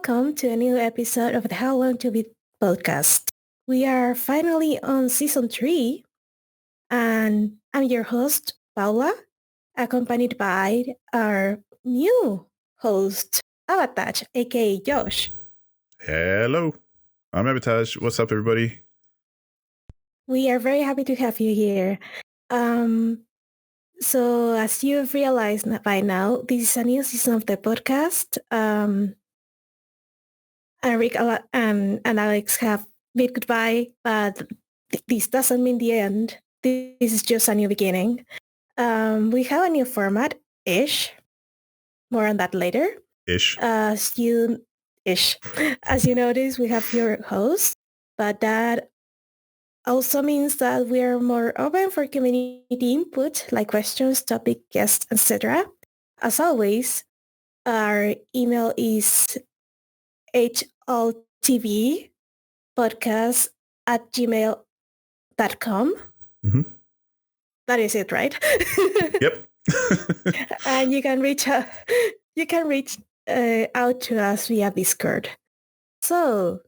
welcome to a new episode of the HLTB podcast. We are finally on season 3, and I'm your host, Paula, accompanied by our new host, Abatage, a.k.a. Josh. Hello, I'm Abatage. What's up, everybody? We are very happy to have you here. So as you've realized by now, this is a new season of the podcast. Rick and Alex have bid goodbye, but this doesn't mean the end. This is just a new beginning. We have a new format-ish. More on that later. Ish. As you notice, we have your host, but that also means that we are more open for community input, like questions, topic, guests, etc. As always, our email is HLTBpodcast@gmail.com. Mm-hmm. That is it, right? Yep. And you can reach out. Out to us via Discord. So,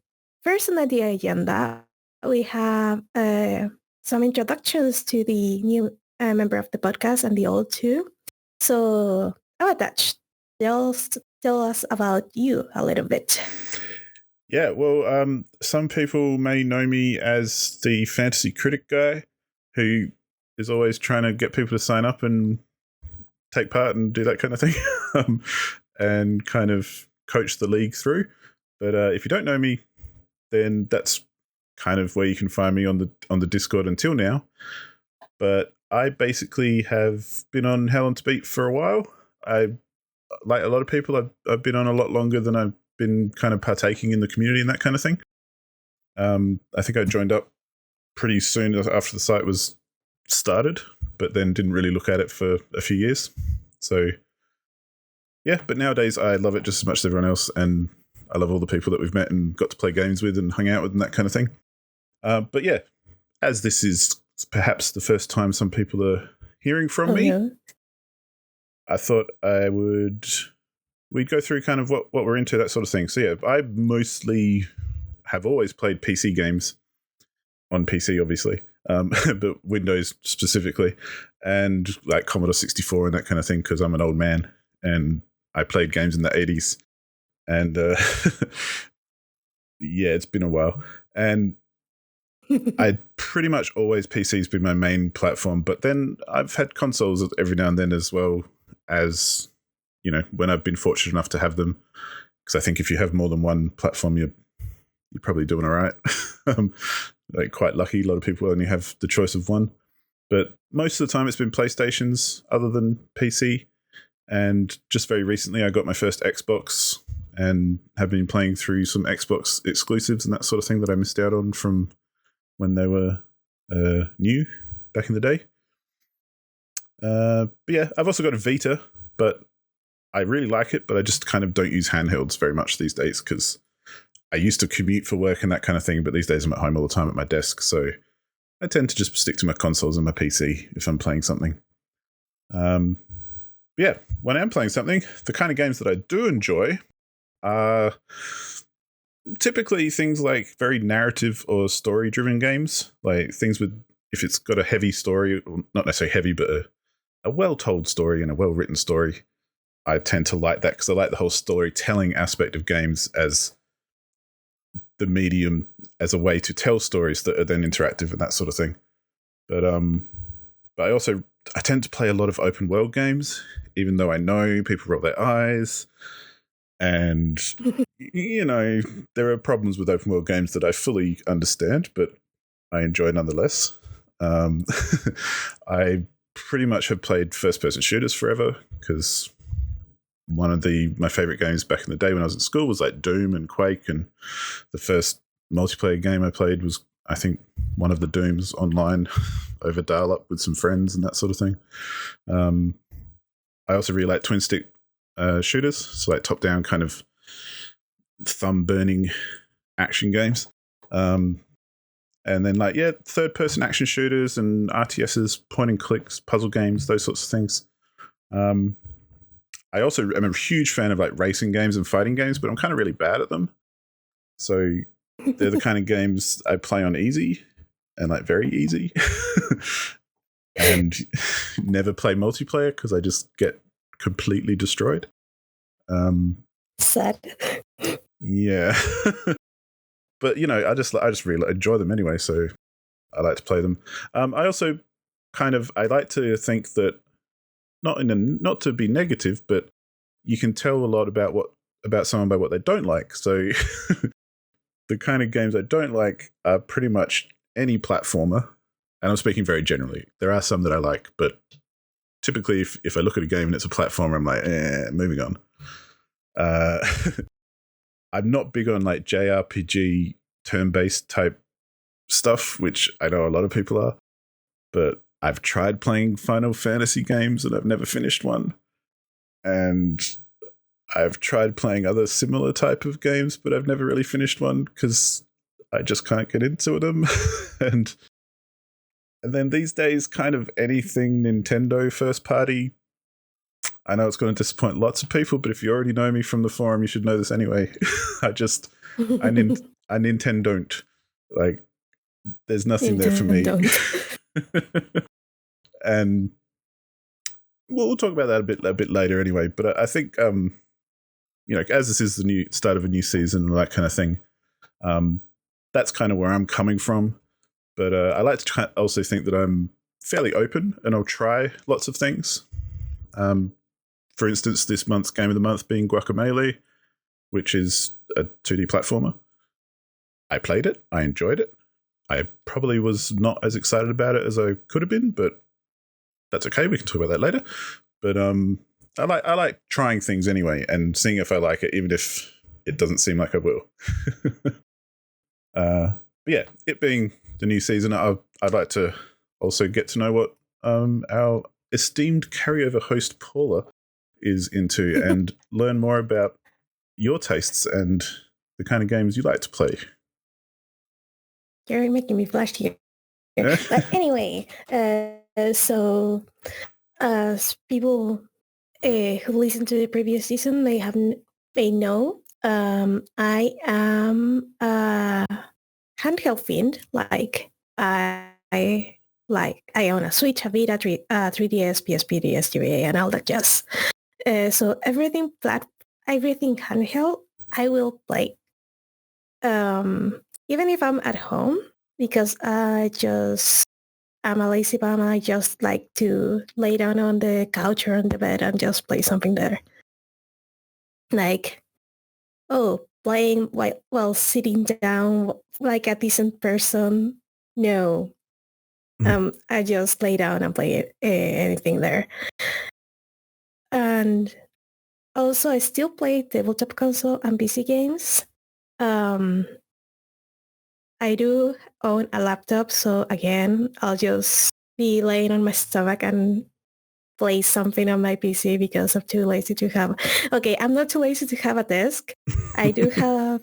first on the agenda, we have some introductions to the new member of the podcast and the old two. So, Abatage, tell us about you a little bit. Yeah, well, some people may know me as the fantasy critic guy who is always trying to get people to sign up and take part and do that kind of thing and kind of coach the league through. But if you don't know me, then that's kind of where you can find me on the Discord until now. But I basically have been on Hell on to Beat for a while. Like a lot of people, I've been on a lot longer than I've been kind of partaking in the community and that kind of thing. I think I joined up pretty soon after the site was started, but then didn't really look at it for a few years. So yeah, but nowadays I love it just as much as everyone else, and I love all the people that we've met and got to play games with and hung out with and that kind of thing. But yeah, as this is perhaps the first time some people are hearing from me, yeah. I thought we'd go through kind of what we're into, that sort of thing. So yeah, I mostly have always played PC games on PC, obviously, but Windows specifically, and like Commodore 64 and that kind of thing, because I'm an old man and I played games in the 80s. And yeah, it's been a while. And I pretty much always PC's been my main platform, but then I've had consoles every now and then as well, as you know, when I've been fortunate enough to have them. Because I think if you have more than one platform, you're probably doing all right. Like quite lucky. A lot of people only have the choice of one. But most of the time it's been PlayStations other than PC. And just very recently I got my first Xbox and have been playing through some Xbox exclusives and that sort of thing that I missed out on from when they were new back in the day. But yeah, I've also got a Vita, but I really like it, but I just kind of don't use handhelds very much these days because I used to commute for work and that kind of thing, but these days I'm at home all the time at my desk, so I tend to just stick to my consoles and my PC if I'm playing something. Yeah, when I'm playing something, the kind of games that I do enjoy are typically things like very narrative or story-driven games, like things with, if it's got a heavy story, or not necessarily heavy, but a well-told story and a well-written story, I tend to like that because I like the whole storytelling aspect of games as the medium, as a way to tell stories that are then interactive and that sort of thing. But I tend to play a lot of open world games, even though I know people roll their eyes. And, you know, there are problems with open world games that I fully understand, but I enjoy nonetheless. I pretty much have played first-person shooters forever because one of my favorite games back in the day when I was in school was like Doom and Quake, and the first multiplayer game I played was, I think, one of the Dooms online over dial-up with some friends and that sort of thing. I also really like twin-stick shooters, so like top-down kind of thumb-burning action games. And then like, yeah, third-person action shooters and RTSs, point-and-clicks, puzzle games, those sorts of things. I also am a huge fan of like racing games and fighting games, but I'm kind of really bad at them. So they're the kind of games I play on easy and like very easy, and never play multiplayer because I just get completely destroyed. Sad. Yeah. But I just really enjoy them anyway, so I like to play them. I also I like to think that not to be negative, but you can tell a lot about someone by what they don't like. So the kind of games I don't like are pretty much any platformer, and I'm speaking very generally. There are some that I like, but typically if I look at a game and it's a platformer, I'm like, moving on. I'm not big on like JRPG turn-based type stuff, which I know a lot of people are, but I've tried playing Final Fantasy games and I've never finished one. And I've tried playing other similar type of games, but I've never really finished one because I just can't get into them. and then these days, kind of anything Nintendo first party, I know it's going to disappoint lots of people, but if you already know me from the forum, you should know this anyway. I Nintendo don't. Like, there's nothing there for me. And we'll talk about that a bit later anyway. But I think, as this is the new start of a new season and that kind of thing, that's kind of where I'm coming from. But I like to also think that I'm fairly open and I'll try lots of things. For instance, this month's game of the month being Guacamelee, which is a 2D platformer. I played it. I enjoyed it. I probably was not as excited about it as I could have been, but that's okay. We can talk about that later. But I like trying things anyway and seeing if I like it, even if it doesn't seem like I will. But yeah, it being the new season, I'd like to also get to know what our esteemed carryover host Paula is into and learn more about your tastes and the kind of games you like to play. You're making me blush here. But anyway, so as people who listened to the previous season may know, I am a handheld fiend. Like I own a Switch, a Vita, 3DS, PSP, DS, GBA, and all that jazz. So everything handheld, I will play. Even if I'm at home, because I'm a lazy bum. I just like to lay down on the couch or on the bed and just play something there. Like, playing while sitting down like a decent person. No. I just lay down and play anything there. And also, I still play tabletop console and PC games. I do own a laptop, so again, I'll just be laying on my stomach and play something on my PC because I'm too lazy to have. Okay, I'm not too lazy to have a desk. I do have.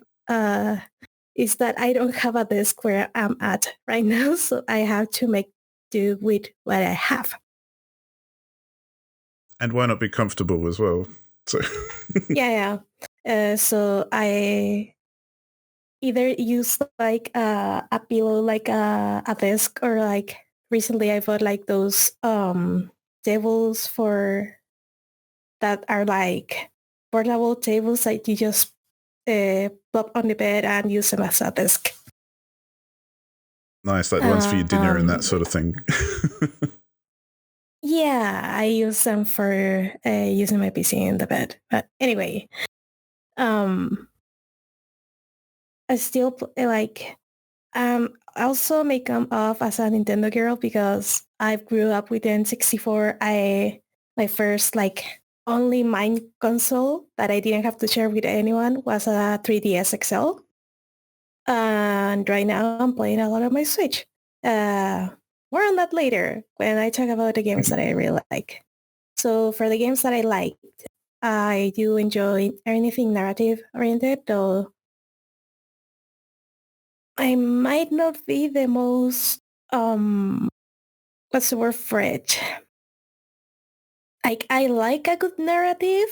Is that I don't have a desk where I'm at right now, so I have to make do with what I have. And why not be comfortable as well? So yeah. So I either use like a pillow, like a desk, or like recently I bought like those tables that are like portable tables that you just plop on the bed and use them as a desk. Nice, like the ones for your dinner and that sort of thing. Yeah, I use them for using my PC in the bed. But anyway, I still also may come off as a Nintendo girl because I grew up with N64. My first only mine console that I didn't have to share with anyone was a 3DS XL. And right now I'm playing a lot on my Switch. More on that later when I talk about the games that I really like. So for the games that I like, I do enjoy anything narrative oriented, though I might not be the most what's the word for it? like I like a good narrative,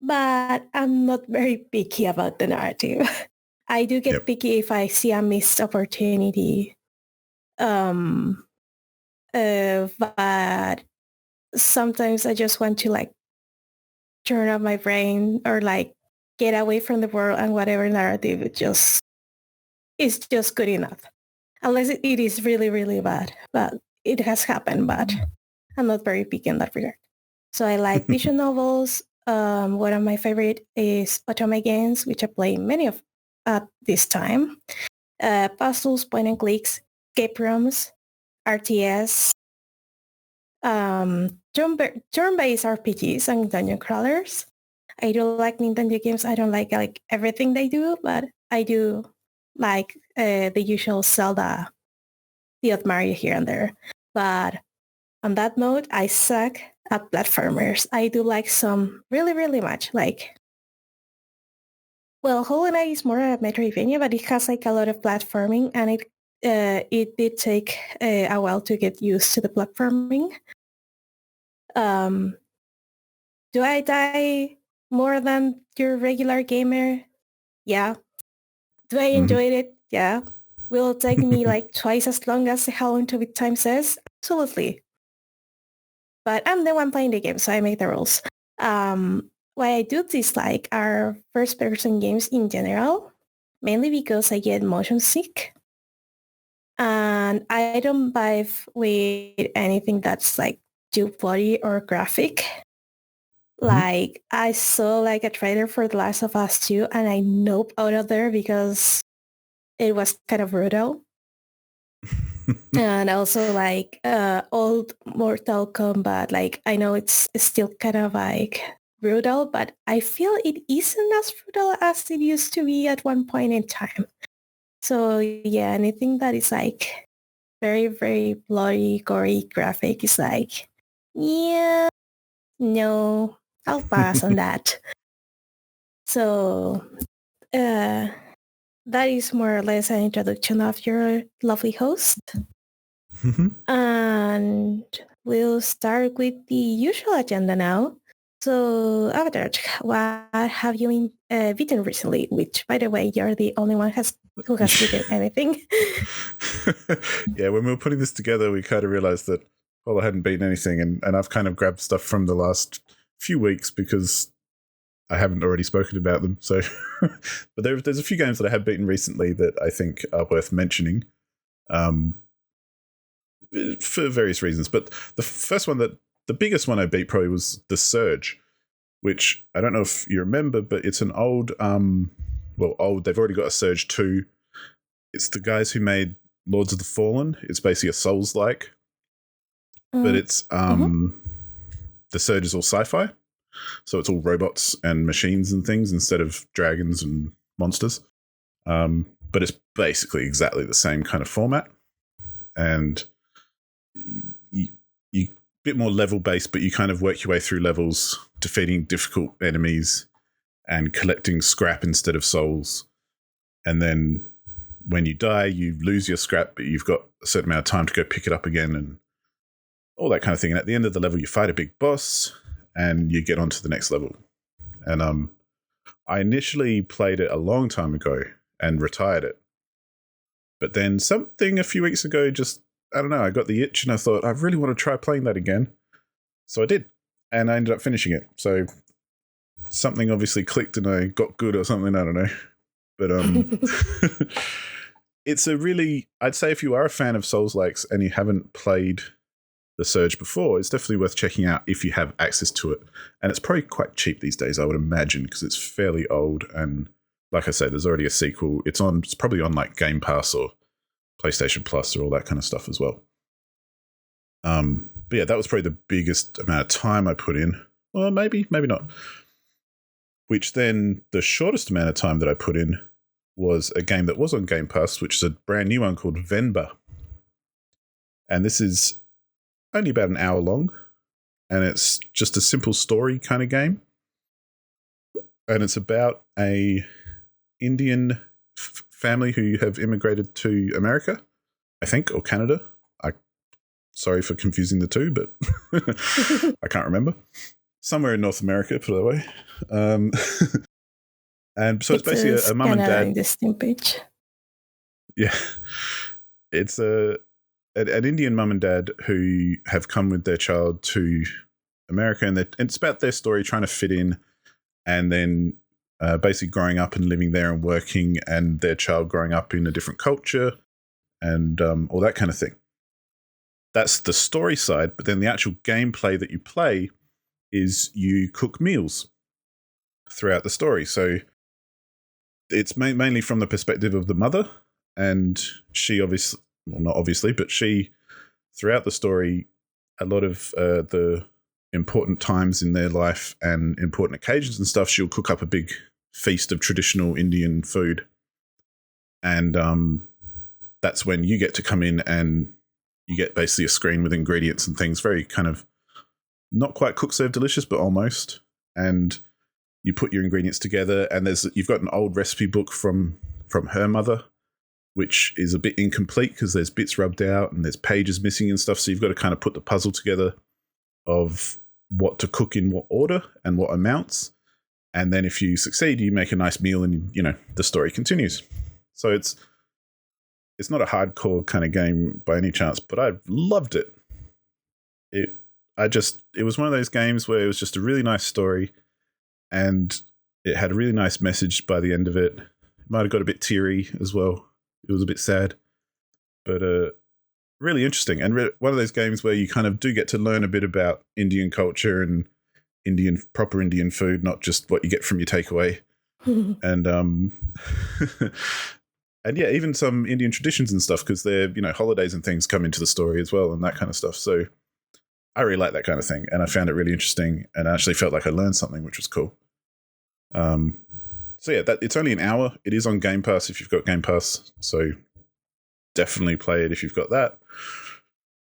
but I'm not very picky about the narrative. I do get picky if I see a missed opportunity. But sometimes I just want to like turn off my brain or like get away from the world, and whatever narrative is just good enough. Unless it is really, really bad. But it has happened, but I'm not very picky in that regard. So I like visual novels. One of my favorite is Otome games, which I play many of at this time. Puzzles, point and clicks, escape rooms, RTS, turn-based RPGs and dungeon crawlers. I do like Nintendo games. I don't like everything they do, but I do like the usual Zelda, the odd Mario here and there. But on that note, I suck at platformers. I do like some really, really much. Like, well, Hollow Knight is more a Metroidvania, but it has like a lot of platforming, and it did take a while to get used to the platforming. Do I die more than your regular gamer? Yeah. Do I enjoy it? Yeah. Will it take me like twice as long as How Long to Beat Time says? Absolutely. But I'm the one playing the game, so I make the rules. What I do dislike are first-person games in general, mainly because I get motion sick. And I don't vibe with anything that's like too bloody or graphic. Like I saw like a trailer for The Last of Us 2 and I nope out of there because it was kind of brutal. And also like old Mortal Kombat, like I know it's still kind of like brutal, but I feel it isn't as brutal as it used to be at one point in time. So yeah, anything that is like very, very bloody, gory, graphic is like, yeah, no, I'll pass on that. So that is more or less an introduction of your lovely host. And we'll start with the usual agenda now. So, Abatage, what have you beaten recently? Which, by the way, you're the only one who has beaten anything. Yeah, when we were putting this together, we kind of realized that, well, I hadn't beaten anything, and I've kind of grabbed stuff from the last few weeks because I haven't already spoken about them. So, but there's a few games that I have beaten recently that I think are worth mentioning. For various reasons, but the first one the biggest one I beat probably was The Surge, which I don't know if you remember, but it's an old, they've already got a Surge 2. It's the guys who made Lords of the Fallen. It's basically a Souls-like, but it's, The Surge is all sci-fi, so it's all robots and machines and things instead of dragons and monsters. But it's basically exactly the same kind of format, and you bit more level based, but you kind of work your way through levels, defeating difficult enemies and collecting scrap instead of souls. And then when you die, you lose your scrap, but you've got a certain amount of time to go pick it up again and all that kind of thing. And at the end of the level, you fight a big boss and you get on to the next level. And I initially played it a long time ago and retired it. But then something a few weeks ago I don't know, I got the itch and I thought, I really want to try playing that again. So I did, and I ended up finishing it. So something obviously clicked and I got good or something, I don't know. But it's I'd say if you are a fan of Souls-likes and you haven't played The Surge before, it's definitely worth checking out if you have access to it. And it's probably quite cheap these days, I would imagine, because it's fairly old. And like I said, there's already a sequel. It's probably on like Game Pass or PlayStation Plus or all that kind of stuff as well. But yeah, that was probably the biggest amount of time I put in. Well, maybe not. Which then the shortest amount of time that I put in was a game that was on Game Pass, which is a brand new one called Venba. And this is only about an hour long, and it's just a simple story kind of game. And it's about a Indian family who have immigrated to America, I think, or Canada. Sorry for confusing the two, but I can't remember. Somewhere in North America, put it that way. And so it's basically a mum and dad. In the same page. Yeah. It's an Indian mum and dad who have come with their child to America, and it's about their story trying to fit in, and then basically growing up and living there and working, and their child growing up in a different culture and all that kind of thing. That's the story side, but then the actual gameplay that you play is you cook meals throughout the story. So it's mainly from the perspective of the mother, and she obviously, well, not obviously, but she, throughout the story, a lot of the important times in their life and important occasions and stuff, she'll cook up a big feast of traditional Indian food. And that's when you get to come in and you get basically a screen with ingredients and things, very kind of not quite cook, serve, delicious, but almost. And you put your ingredients together, and you've got an old recipe book from her mother, which is a bit incomplete because there's bits rubbed out and there's pages missing and stuff. So you've got to kind of put the puzzle together of what to cook in what order and what amounts. And then if you succeed, you make a nice meal, and the story continues. So it's not a hardcore kind of game by any chance, but I loved it. It was one of those games where it was just a really nice story, and it had a really nice message by the end of it. It might have got a bit teary as well. It was a bit sad, but really interesting. And one of those games where you kind of do get to learn a bit about Indian culture and proper Indian food, not just what you get from your takeaway. And and yeah, even some Indian traditions and stuff, because holidays and things come into the story as well, and that kind of stuff. So I really like that kind of thing, and I found it really interesting, and I actually felt like I learned something, which was cool. So yeah, it's only an hour. It is on Game Pass if you've got Game Pass, so definitely play it if you've got that.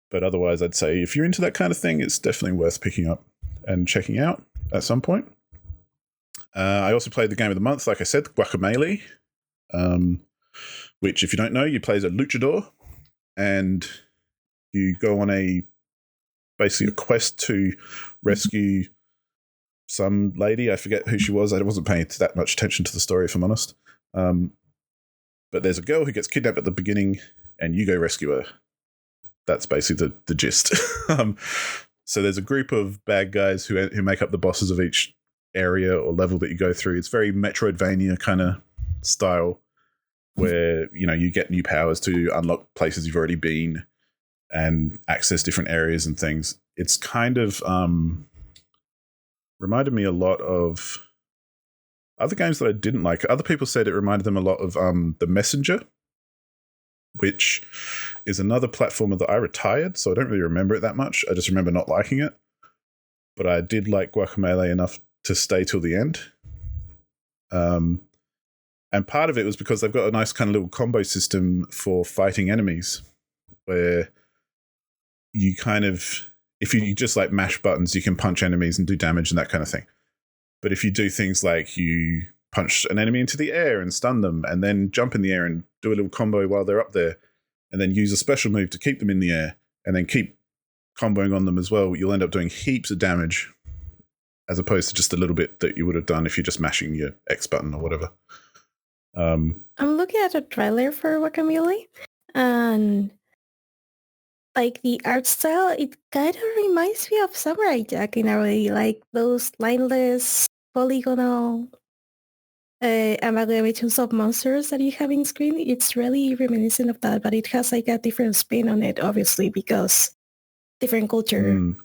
But otherwise, I'd say if you're into that kind of thing, it's definitely worth picking up and checking out at some point. I also played the game of the month, like I said, Guacamelee, which, if you don't know, you play as a luchador, and you go on basically a quest to rescue some lady. I forget who she was. I wasn't paying that much attention to the story, if I'm honest. But there's a girl who gets kidnapped at the beginning, and you go rescue her. That's basically the gist. So there's a group of bad guys who make up the bosses of each area or level that you go through. It's very Metroidvania kind of style, where you get new powers to unlock places you've already been and access different areas and things. It's kind of reminded me a lot of other games that I didn't like. Other people said it reminded them a lot of The Messenger, which is another platformer that I retired, so I don't really remember it that much. I just remember not liking it. But I did like Guacamelee enough to stay till the end. And part of it was because they've got a nice kind of little combo system for fighting enemies, where you kind of, if you just like mash buttons, you can punch enemies and do damage and that kind of thing. But if you do things like you punch an enemy into the air and stun them, and then jump in the air and do a little combo while they're up there, and then use a special move to keep them in the air, and then keep comboing on them as well, you'll end up doing heaps of damage, as opposed to just a little bit that you would have done if you're just mashing your X button or whatever. I'm looking at a trailer for Guacamelee, and like the art style, it kind of reminds me of Samurai Jack in a way, like those lineless, polygonal amalgamations of monsters that you have in screen. It's really reminiscent of that, but it has like a different spin on it, obviously, because different culture.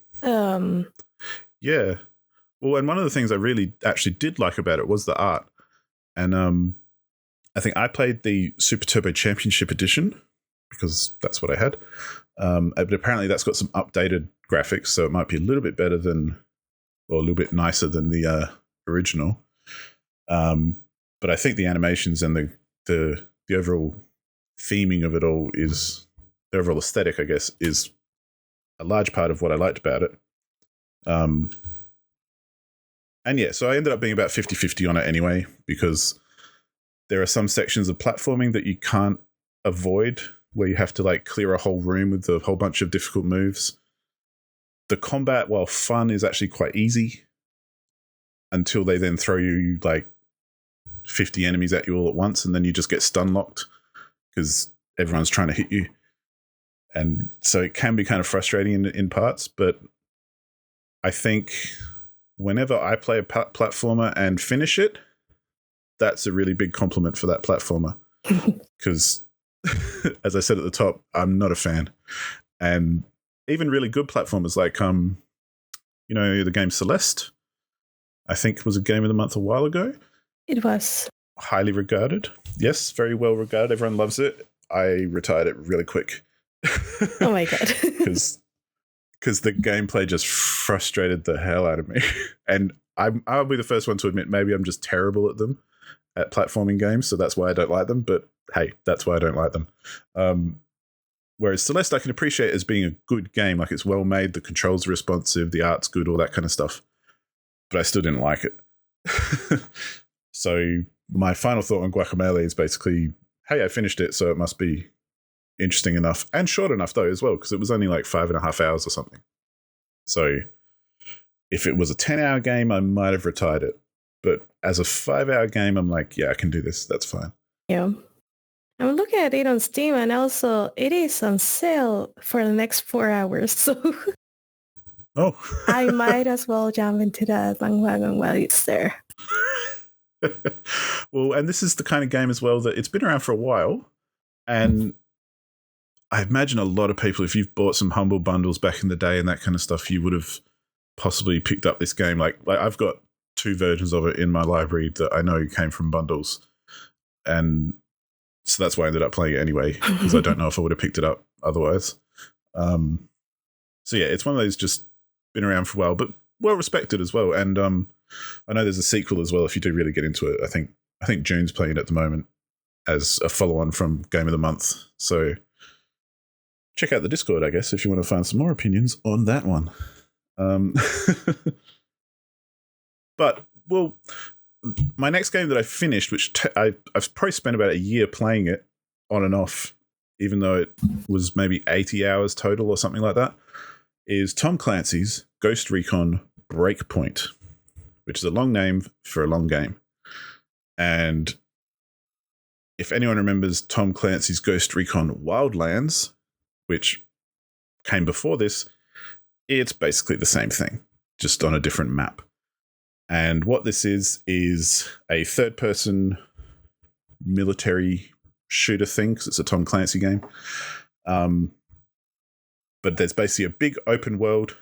Yeah. Well, and one of the things I really actually did like about it was the art. And I think I played the Super Turbo Championship Edition because that's what I had. But apparently that's got some updated graphics, so it might be a little bit better than, or a little bit nicer than the original. But I think the animations and the overall theming of it all is, the overall aesthetic, I guess, is a large part of what I liked about it. And yeah, so I ended up being about 50-50 on it anyway, because there are some sections of platforming that you can't avoid where you have to like clear a whole room with a whole bunch of difficult moves. The combat, while fun, is actually quite easy until they then throw you like 50 enemies at you all at once, and then you just get stun locked because everyone's trying to hit you. And so it can be kind of frustrating in parts, but I think whenever I play a platformer and finish it, that's a really big compliment for that platformer. Because, as I said at the top, I'm not a fan. And even really good platformers like, you know, the game Celeste, I think was a game of the month a while ago. It was. Highly regarded. Yes, very well regarded. Everyone loves it. I retired it really quick. Oh my God. Because the gameplay just frustrated the hell out of me. And I'll be the first one to admit maybe I'm just terrible at them, at platforming games, so that's why I don't like them. But hey, that's why I don't like them. Whereas Celeste I can appreciate as being a good game, like it's well made, the controls are responsive, the art's good, all that kind of stuff. But I still didn't like it. So my final thought on Guacamelee is basically, hey, I finished it, so it must be interesting enough, and short enough though as well, because it was only like 5.5 hours or something. So if it was a 10-hour game, I might have retired it. But as a 5-hour game, I'm like, yeah, I can do this. That's fine. Yeah. I'm looking at it on Steam, and also it is on sale for the next 4 hours. So I might as well jump into that bandwagon while it's there. Well, and this is the kind of game as well that it's been around for a while, and I imagine a lot of people, if you've bought some Humble bundles back in the day and that kind of stuff, you would have possibly picked up this game. Like I've got 2 versions of it in my library that I know came from bundles, and so that's why I ended up playing it anyway, because I don't know if I would have picked it up otherwise. So yeah, it's one of those just been around for a while, but well respected as well. And I know there's a sequel as well if you do really get into it. I think June's playing it at the moment as a follow-on from Game of the Month. So check out the Discord, I guess, if you want to find some more opinions on that one. But, well, my next game that I finished, which I've probably spent about a year playing it on and off, even though it was maybe 80 hours total or something like that, is Tom Clancy's Ghost Recon Breakpoint, which is a long name for a long game. And if anyone remembers Tom Clancy's Ghost Recon Wildlands, which came before this, it's basically the same thing, just on a different map. And what this is a third-person military shooter thing, because it's a Tom Clancy game. But there's basically a big open world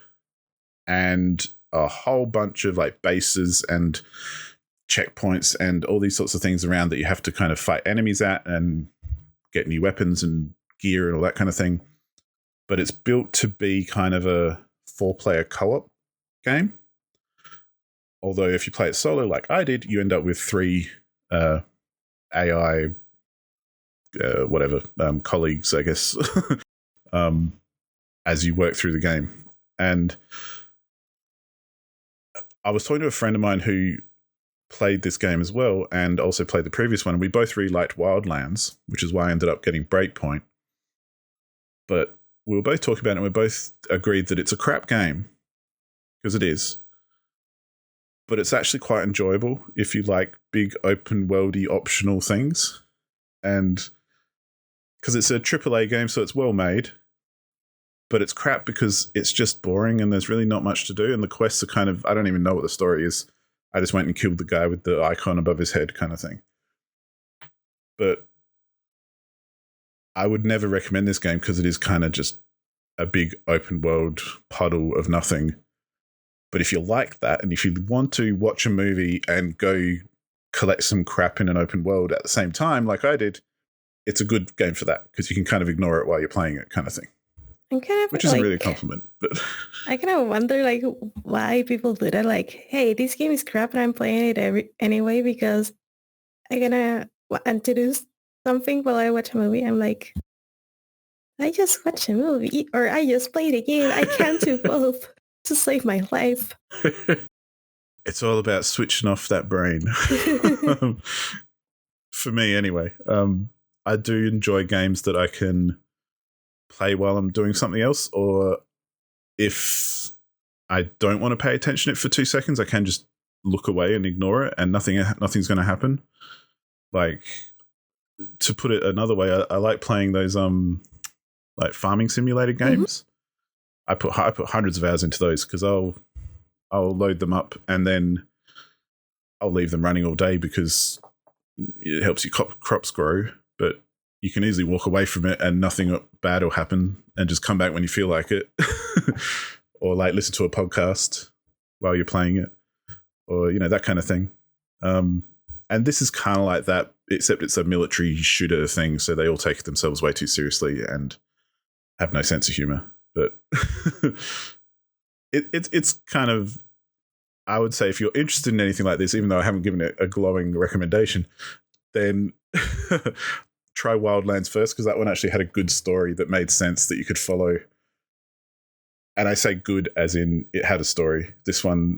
and a whole bunch of like bases and checkpoints and all these sorts of things around that you have to kind of fight enemies at and get new weapons and gear and all that kind of thing. But it's built to be kind of a 4-player co-op game. Although if you play it solo like I did, you end up with 3 AI colleagues, I guess, as you work through the game. And I was talking to a friend of mine who played this game as well and also played the previous one. And we both really liked Wildlands, which is why I ended up getting Breakpoint. But we were both talking about it and we both agreed that it's a crap game, because it is. But it's actually quite enjoyable if you like big open worldy optional things. And because it's a AAA game, so it's well made, but it's crap because it's just boring and there's really not much to do. And the quests are kind of, I don't even know what the story is. I just went and killed the guy with the icon above his head kind of thing. But I would never recommend this game because it is kind of just a big open world puddle of nothing. But if you like that, and if you want to watch a movie and go collect some crap in an open world at the same time, like I did, it's a good game for that, because you can kind of ignore it while you're playing it kind of thing. Which isn't really a compliment. But I kind of wonder like why people do that. Like, hey, this game is crap and I'm playing it anyway because I'm going to want to do something while I watch a movie. I'm like, I just watch a movie or I just play the game. I can't do both to save my life. It's all about switching off that brain. For me anyway. I do enjoy games that I can play while I'm doing something else, or if I don't want to pay attention to it for 2 seconds, I can just look away and ignore it, and nothing's going to happen. Like, to put it another way, I like playing those like farming simulator games. I put hundreds of hours into those because I'll load them up and then I'll leave them running all day because it helps your crops grow. But you can easily walk away from it and nothing bad will happen, and just come back when you feel like it, or like listen to a podcast while you're playing it, or that kind of thing. And this is kind of like that, except it's a military shooter thing, so they all take themselves way too seriously and have no sense of humor. But it's kind of, I would say, if you're interested in anything like this, even though I haven't given it a glowing recommendation, then try Wildlands first, because that one actually had a good story that made sense that you could follow. And I say good as in it had a story. This one,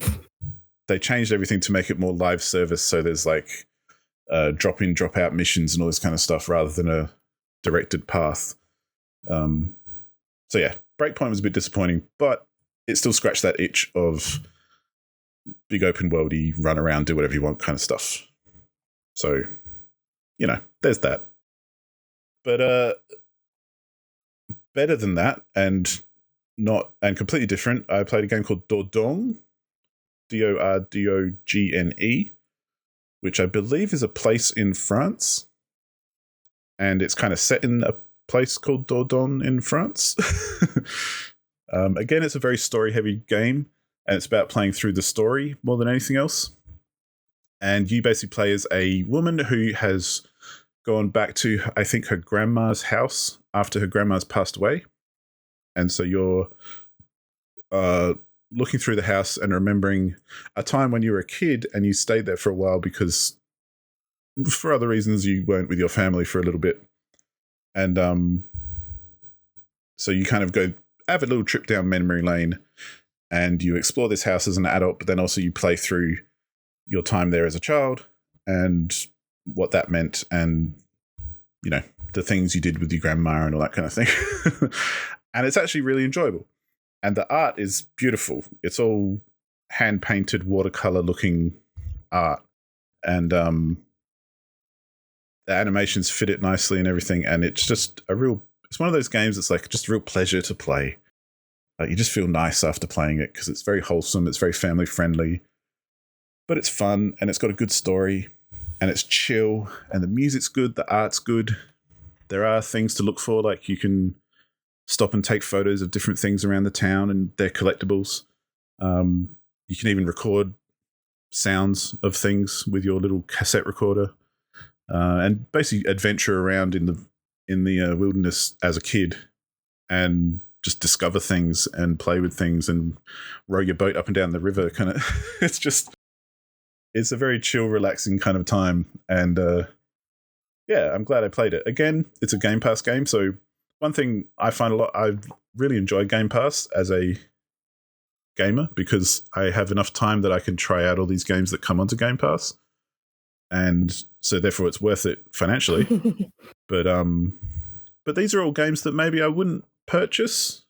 they changed everything to make it more live service, so there's like drop in, drop out missions and all this kind of stuff rather than a directed path. So yeah, Breakpoint was a bit disappointing, but it still scratched that itch of big open worldy, run around, do whatever you want kind of stuff. So, there's that. But better than that, and completely different, I played a game called Dordogne, Dordogne, which I believe is a place in France, and it's kind of set in a place called Dordogne in France. Again, it's a very story-heavy game, and it's about playing through the story more than anything else. And you basically play as a woman who has gone back to, I think, her grandma's house after her grandma's passed away. And so you're looking through the house and remembering a time when you were a kid and you stayed there for a while because for other reasons you weren't with your family for a little bit. And so you kind of have a little trip down memory lane and you explore this house as an adult, but then also you play through your time there as a child and what that meant, and the things you did with your grandma and all that kind of thing. And it's actually really enjoyable, and the art is beautiful. It's all hand painted watercolor looking art, and the animations fit it nicely and everything, and it's just it's one of those games that's like just a real pleasure to play. Like, you just feel nice after playing it because it's very wholesome, it's very family friendly, but it's fun and it's got a good story and it's chill and the music's good, the art's good. There are things to look for, like you can stop and take photos of different things around the town and they're collectibles. You can even record sounds of things with your little cassette recorder, and basically adventure around in the wilderness as a kid and just discover things and play with things and row your boat up and down the river. Kind of, it's a very chill, relaxing kind of time. And yeah, I'm glad I played it. Again, it's a Game Pass game. So one thing I find I really enjoy Game Pass as a gamer because I have enough time that I can try out all these games that come onto Game Pass. And so therefore it's worth it financially. But these are all games that maybe I wouldn't purchase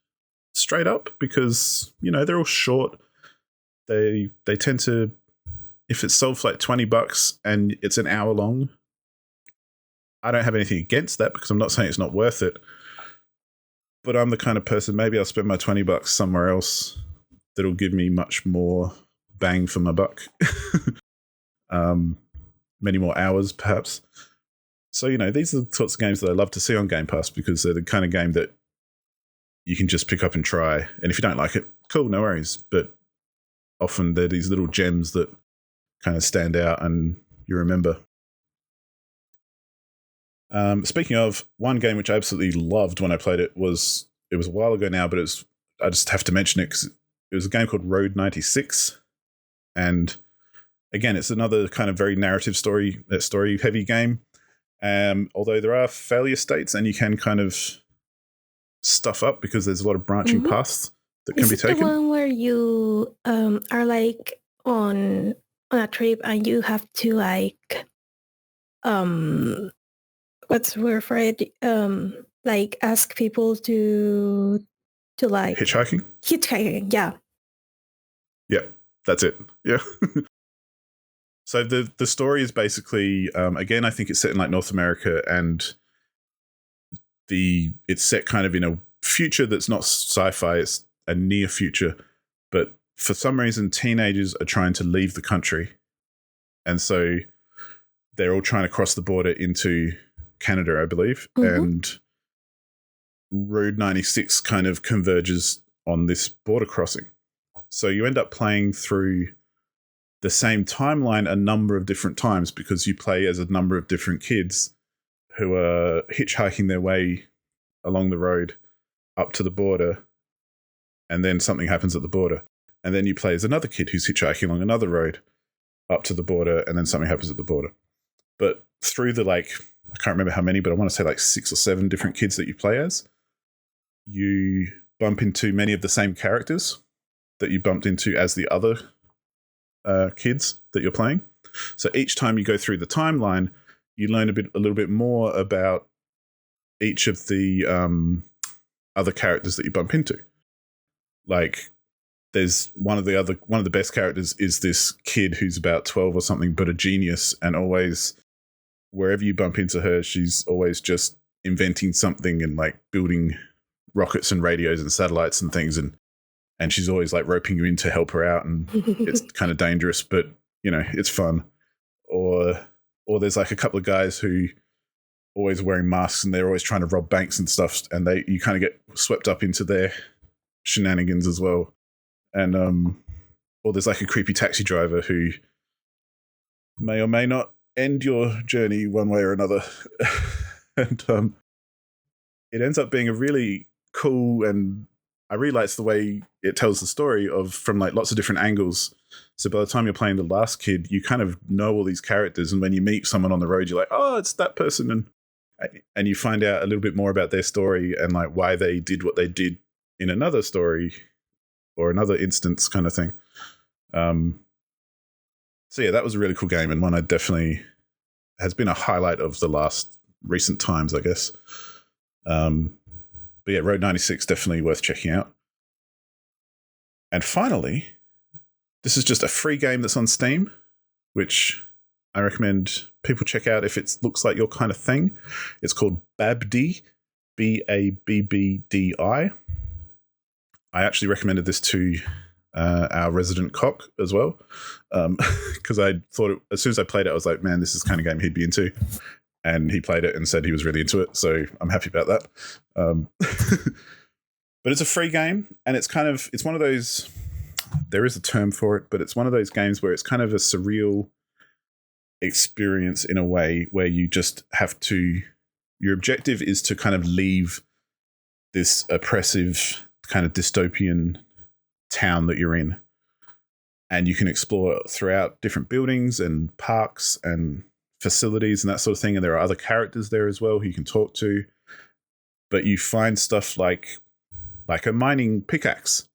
straight up because, they're all short. They tend to, if it's sold for like $20 and it's an hour long, I don't have anything against that because I'm not saying it's not worth it. But I'm the kind of person, maybe I'll spend my $20 somewhere else that'll give me much more bang for my buck. Many more hours, perhaps. So, these are the sorts of games that I love to see on Game Pass because they're the kind of game that you can just pick up and try. And if you don't like it, cool, no worries. But often they're these little gems that kind of stand out and you remember. Speaking of, one game which I absolutely loved when I played it was a while ago now, but I just have to mention it because it was a game called Road 96. And again, it's another kind of very narrative story heavy game. Although there are failure states and you can kind of stuff up because there's a lot of branching paths that can be taken. Is it the one where you are like on a trip and you have to like what's the word for it? like ask people to like hitchhiking. Yeah, that's it. Yeah. So the story is basically, again, I think it's set in like North America, and it's set kind of in a future that's not sci-fi, it's a near future, but for some reason teenagers are trying to leave the country, and so they're all trying to cross the border into Canada, I believe. And Road 96 kind of converges on this border crossing, so you end up playing through the same timeline a number of different times, because you play as a number of different kids who are hitchhiking their way along the road up to the border, and then something happens at the border. And then you play as another kid who's hitchhiking along another road up to the border, and then something happens at the border. But through the, like, I can't remember how many, but I want to say like 6 or 7 different kids that you play as, you bump into many of the same characters that you bumped into as the other kids that you're playing. So each time you go through the timeline, you learn a little bit more about each of the other characters that you bump into. Like, there's one of the best characters is this kid who's about 12 or something, but a genius, and always, wherever you bump into her, she's always just inventing something and like building rockets and radios and satellites and things, and she's always like roping you in to help her out, and it's kind of dangerous, but you know, it's fun. Or there's like a couple of guys who always wearing masks, and they're always trying to rob banks and stuff, and you kind of get swept up into their shenanigans as well. And or there's like a creepy taxi driver who may or may not end your journey one way or another. And it ends up being a really cool, and I really like the way it tells the story from like lots of different angles. So by the time you're playing the last kid, you kind of know all these characters, and when you meet someone on the road, you're like, oh, it's that person, and you find out a little bit more about their story and like why they did what they did in another story or another instance, kind of thing. So yeah, that was a really cool game, and one I definitely has been a highlight of the last recent times, I guess. But yeah, Road 96, definitely worth checking out. And finally, this is just a free game that's on Steam, which I recommend people check out if it looks like your kind of thing. It's called BABBDI, BABBDI. I actually recommended this to our resident cock as well, because I thought as soon as I played it, I was like, man, this is the kind of game he'd be into. And he played it and said he was really into it, so I'm happy about that. But it's a free game, and it's one of those, there is a term for it, but it's one of those games where it's kind of a surreal experience in a way, where you just have to, your objective is to kind of leave this oppressive kind of dystopian town that you're in, and you can explore throughout different buildings and parks and facilities and that sort of thing, and there are other characters there as well who you can talk to. But you find stuff like a mining pickaxe,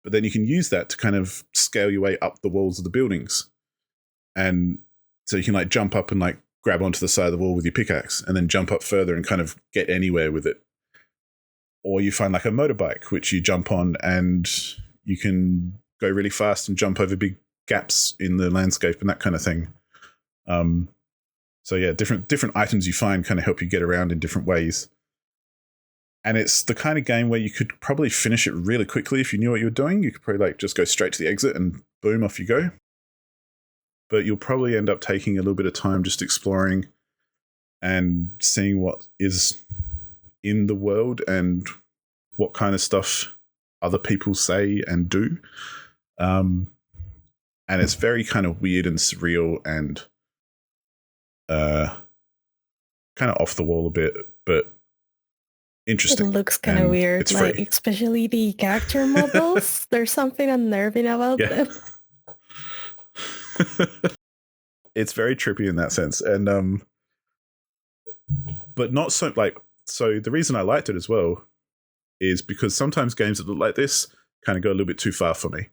but then you can use that to kind of scale your way up the walls of the buildings, and so you can like jump up and like grab onto the side of the wall with your pickaxe, and then jump up further and kind of get anywhere with it. Or you find like a motorbike which you jump on, and you can go really fast and jump over big gaps in the landscape and that kind of thing. So yeah, different items you find kind of help you get around in different ways. And it's the kind of game where you could probably finish it really quickly if you knew what you were doing. You could probably like just go straight to the exit and boom, off you go. But you'll probably end up taking a little bit of time just exploring and seeing what is in the world and what kind of stuff other people say and do. And it's very kind of weird and surreal and kind of off the wall a bit, but interesting. It looks kind of weird, like free. Especially the character models. There's something unnerving about them. It's very trippy in that sense, and but not so like. So the reason I liked it as well is because sometimes games that look like this kind of go a little bit too far for me.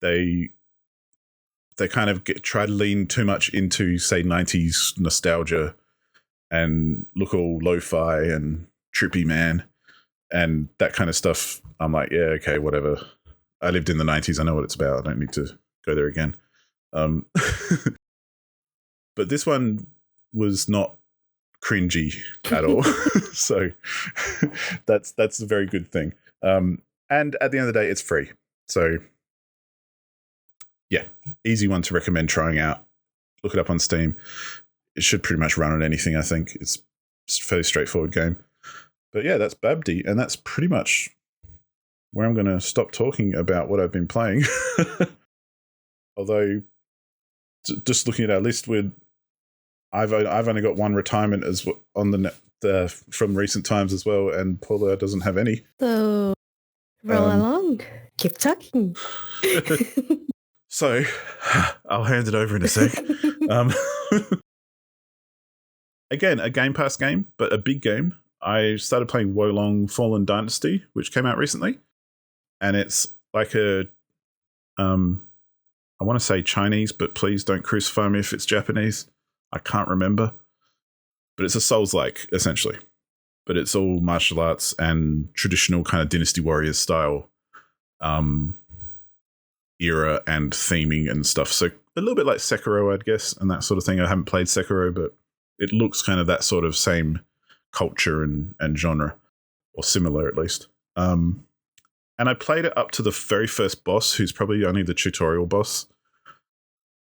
They kind of try to lean too much into, say, 90s nostalgia and look all lo-fi and trippy, man. And that kind of stuff, I'm like, yeah, okay, whatever. I lived in the 90s. I know what it's about. I don't need to go there again. But this one was not cringy at all. So that's a very good thing. And at the end of the day, it's free. So yeah, easy one to recommend trying out. Look it up on Steam. It should pretty much run on anything, I think. It's a fairly straightforward game. But yeah, that's BABBDI, and that's pretty much where I'm going to stop talking about what I've been playing. Although, just looking at our list, I've only got one retirement as on the from recent times as well, and Paula doesn't have any. So roll along, keep talking. So I'll hand it over in a sec. Again, a Game Pass game, but a big game. I started playing Wolong Fallen Dynasty, which came out recently, and it's like I want to say Chinese, but please don't crucify me if it's Japanese. I can't remember. But it's a Souls-like, essentially. But it's all martial arts and traditional kind of Dynasty Warriors style era and theming and stuff. So a little bit like Sekiro, I'd guess, and that sort of thing. I haven't played Sekiro, but it looks kind of that sort of same culture and genre, or similar at least. And I played it up to the very first boss, who's probably only the tutorial boss,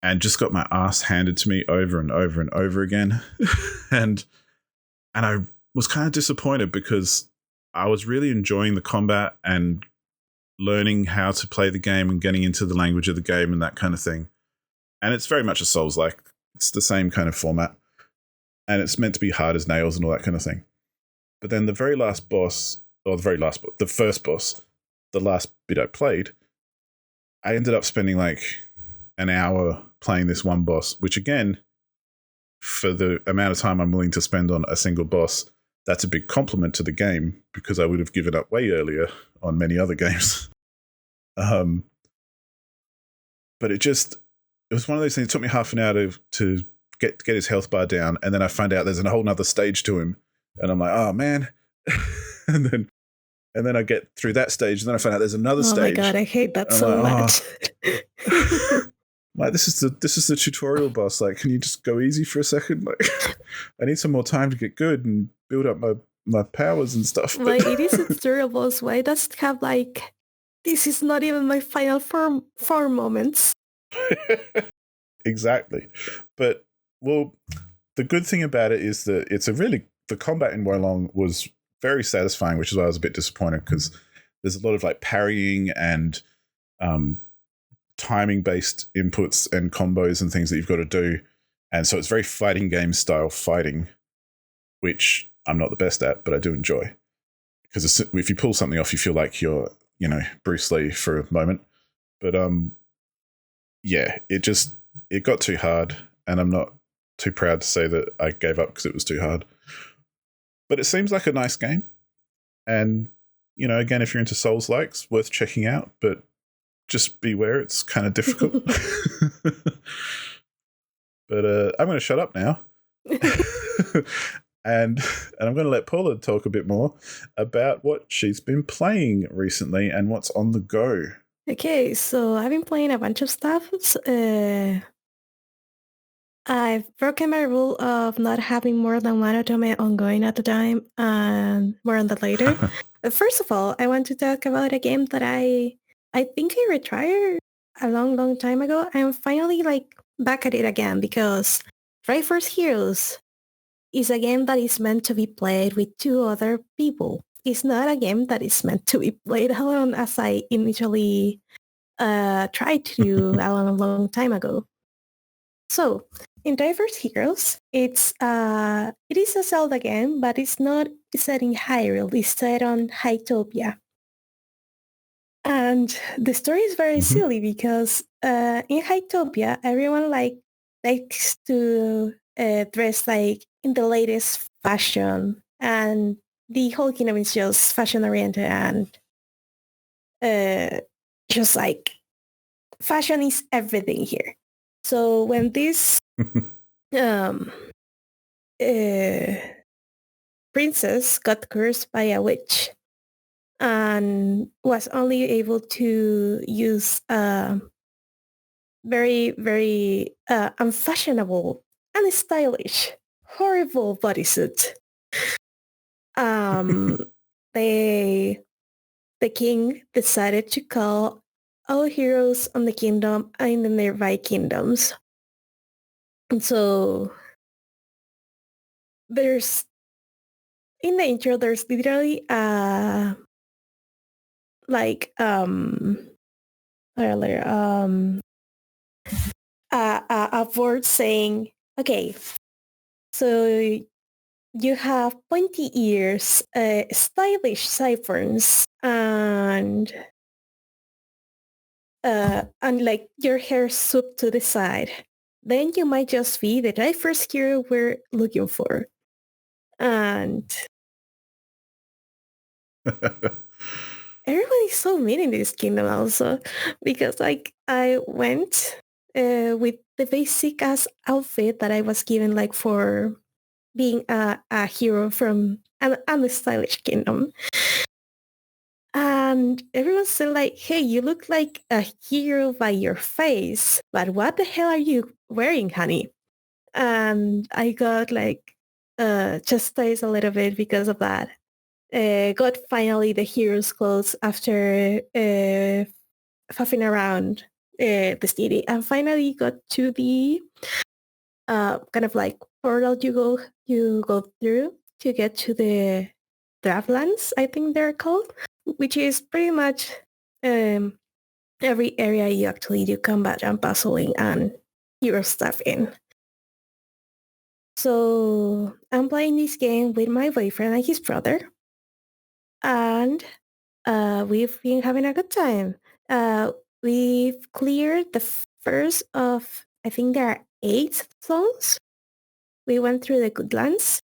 and just got my ass handed to me over and over and over again. and I was kind of disappointed because I was really enjoying the combat and learning how to play the game and getting into the language of the game and that kind of thing. And it's very much a Souls-like. It's the same kind of format. And it's meant to be hard as nails and all that kind of thing. But then the first boss, the last bit I played, I ended up spending like an hour playing this one boss, which again, for the amount of time I'm willing to spend on a single boss, that's a big compliment to the game, because I would have given up way earlier on many other games. But it was one of those things. It took me half an hour to get his health bar down, and then I find out there's a whole nother stage to him, and I'm like, oh man. and then I get through that stage, and then I find out there's another stage. Oh my god, I hate that so much. Like, this is the tutorial boss. Like, can you just go easy for a second? Like, I need some more time to get good and build up my powers and stuff. Like, it is a tutorial boss. Why does it have like, this is not even my final form moments? Exactly. But, well, the good thing about it is that the combat in Wolong was very satisfying, which is why I was a bit disappointed, because there's a lot of like parrying and timing based inputs and combos and things that you've got to do. And so it's very fighting game style fighting, which I'm not the best at, but I do enjoy, because if you pull something off, you feel like you're, Bruce Lee for a moment. But yeah, it got too hard, and I'm not too proud to say that I gave up because it was too hard. But it seems like a nice game. And, again, if you're into Souls-likes, worth checking out, but just beware, it's kind of difficult. But I'm going to shut up now. and I'm going to let Paula talk a bit more about what she's been playing recently and what's on the go. Okay, so I've been playing a bunch of stuff. I've broken my rule of not having more than one otome ongoing at a time, and more on that later. But first of all, I want to talk about a game that I think I retired a long time ago. I'm finally back at it again, because Triforce Heroes is a game that is meant to be played with two other people. It's not a game that is meant to be played alone, as I initially tried to do a long time ago. So, in Triforce Heroes, it is a Zelda game, but it's not set in Hyrule. It's set on Hytopia. And the story is very silly, because in Hytopia, everyone likes to dress in the latest fashion, and the whole kingdom is just fashion oriented, and just fashion is everything here. So when this princess got cursed by a witch and was only able to use very, very unfashionable, unstylish, horrible bodysuit. The king decided to call all heroes on the kingdom and the nearby kingdoms. And so there's in the intro there's literally a word saying, okay, so you have pointy ears, stylish sideburns, and like your hair swooped to the side. Then you might just be the diverse hero we're looking for. And everybody's so mean in this kingdom also, because like I went with the basic ass outfit that I was given like for being a hero from an stylish kingdom. And everyone said like, hey, you look like a hero by your face, but what the hell are you wearing, honey? And I got like chastised a little bit because of that. Got finally the hero's clothes after faffing around the city, and finally got to the kind of like portal you go through to get to the draftlands, I think they're called, which is pretty much every area you actually do combat and puzzling and hero stuff in. So I'm playing this game with my boyfriend and his brother, and we've been having a good time. We've cleared the first of, I think there are 8 zones. We went through the Goodlands.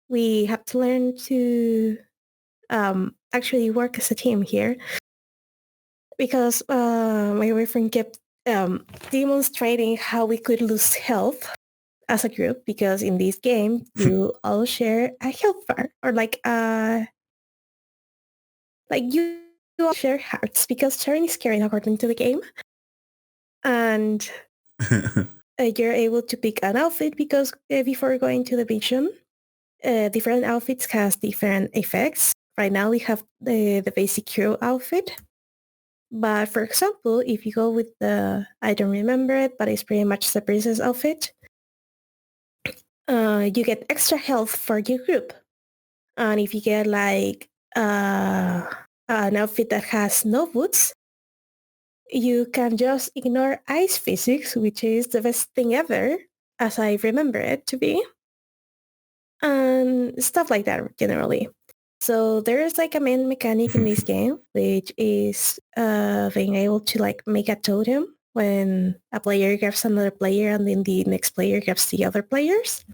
We have to learn to actually work as a team here, because my boyfriend kept demonstrating how we could lose health as a group, because in this game you all share a health bar, or like you all share hearts, because sharing is caring according to the game. And you're able to pick an outfit, because before going to the mission, different outfits has different effects. Right now we have the basic hero outfit. But for example, if you go with I don't remember it, but it's pretty much the princess outfit, you get extra health for your group. And if you get like an outfit that has no boots, you can just ignore ice physics, which is the best thing ever, as I remember it to be. And stuff like that, generally. So there is like a main mechanic in this game, which is being able to like make a totem when a player grabs another player and then the next player grabs the other players.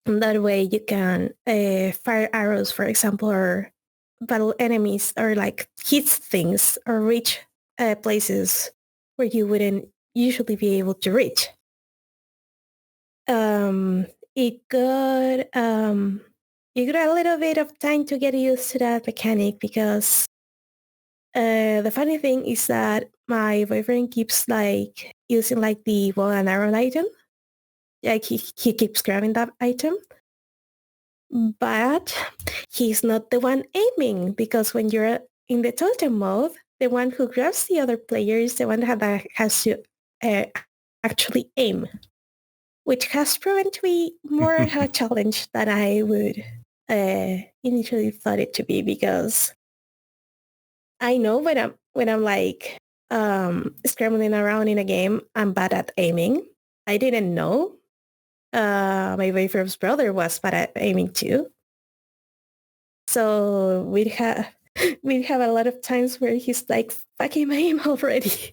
And that way you can fire arrows, for example, or battle enemies, or like hit things, or reach places where you wouldn't usually be able to reach. It got a little bit of time to get used to that mechanic, because the funny thing is that my boyfriend keeps like using like the bow and arrow item. Like he keeps grabbing that item, but he's not the one aiming, because when you're in the totem mode, the one who grabs the other player is the one that has to actually aim, which has proven to be more a challenge than I would initially thought it to be, because I know when I'm like scrambling around in a game, I'm bad at aiming. I didn't know my boyfriend's brother was bad at aiming too. So we'd have a lot of times where he's like, fucking aim already.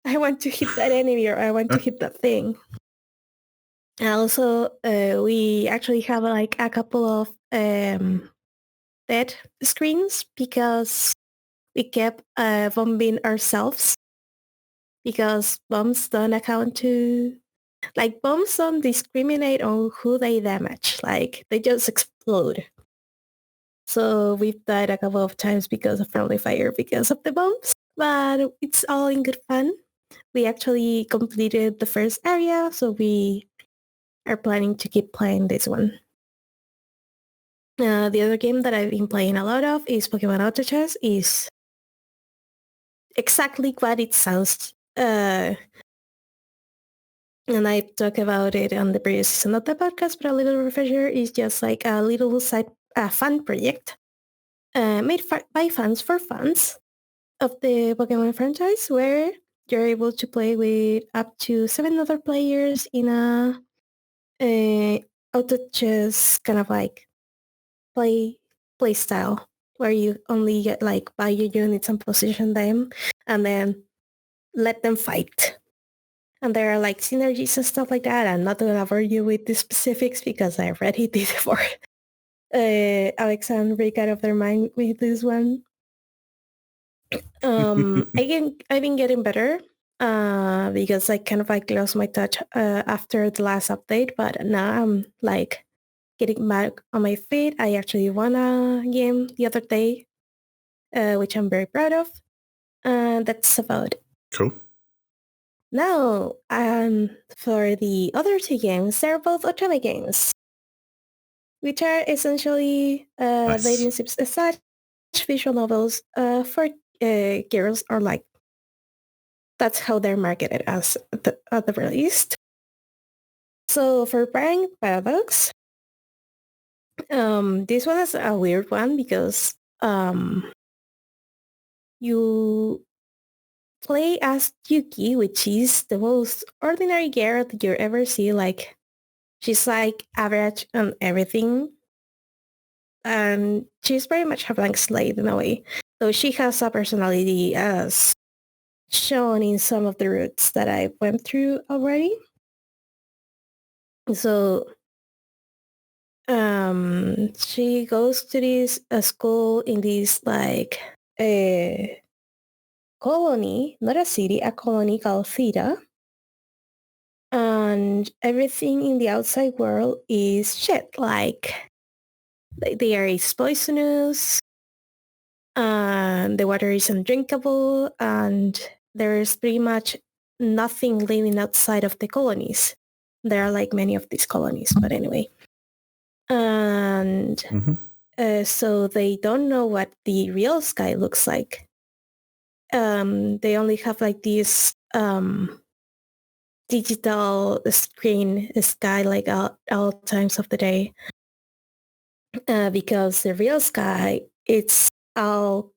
I want to hit that enemy, or I want to hit that thing. And also, we actually have like a couple of dead screens, because we kept bombing ourselves, because bombs don't account to Like bombs don't discriminate on who they damage. Like they just explode. So we've died a couple of times because of friendly fire because of the bombs, but it's all in good fun. We actually completed the first area, so we are planning to keep playing this one. The other game that I've been playing a lot of is Pokemon Abatage. Is exactly what it sounds. And I talk about it on the previous season of the podcast, but a little refresher is just like a little side fun project made by fans for fans of the Pokemon franchise, where you're able to play with up to 7 other players in a auto chess kind of like play style, where you only get like buy your units and position them, and then let them fight. And there are like synergies and stuff like that. I'm not going to bore you with the specifics because I already did it for Alex and Rick out of their mind with this one. I've been getting better because I kind of like lost my touch after the last update, but now I'm like getting back on my feet. I actually won a game the other day, which I'm very proud of. And that's about it. Cool. Now, for the other two games, they're both otome games, which are essentially dating sims slash visual novels for girls, or like that's how they're marketed as at the very least. So for Buying Paradox, this one is a weird one because you play as Yuki, which is the most ordinary girl that you ever see. Like, she's like average on everything. And she's very much a blank slate in a way. So she has a personality as shown in some of the routes that I went through already. So she goes to this school in this like a colony, not a city, a colony called Theta. And everything in the outside world is shit. Like the air is poisonous, and the water is undrinkable, and there's pretty much nothing living outside of the colonies. There are like many of these colonies, but anyway. And so they don't know what the real sky looks like. They only have like this digital screen sky like all times of the day, because the real sky, it's all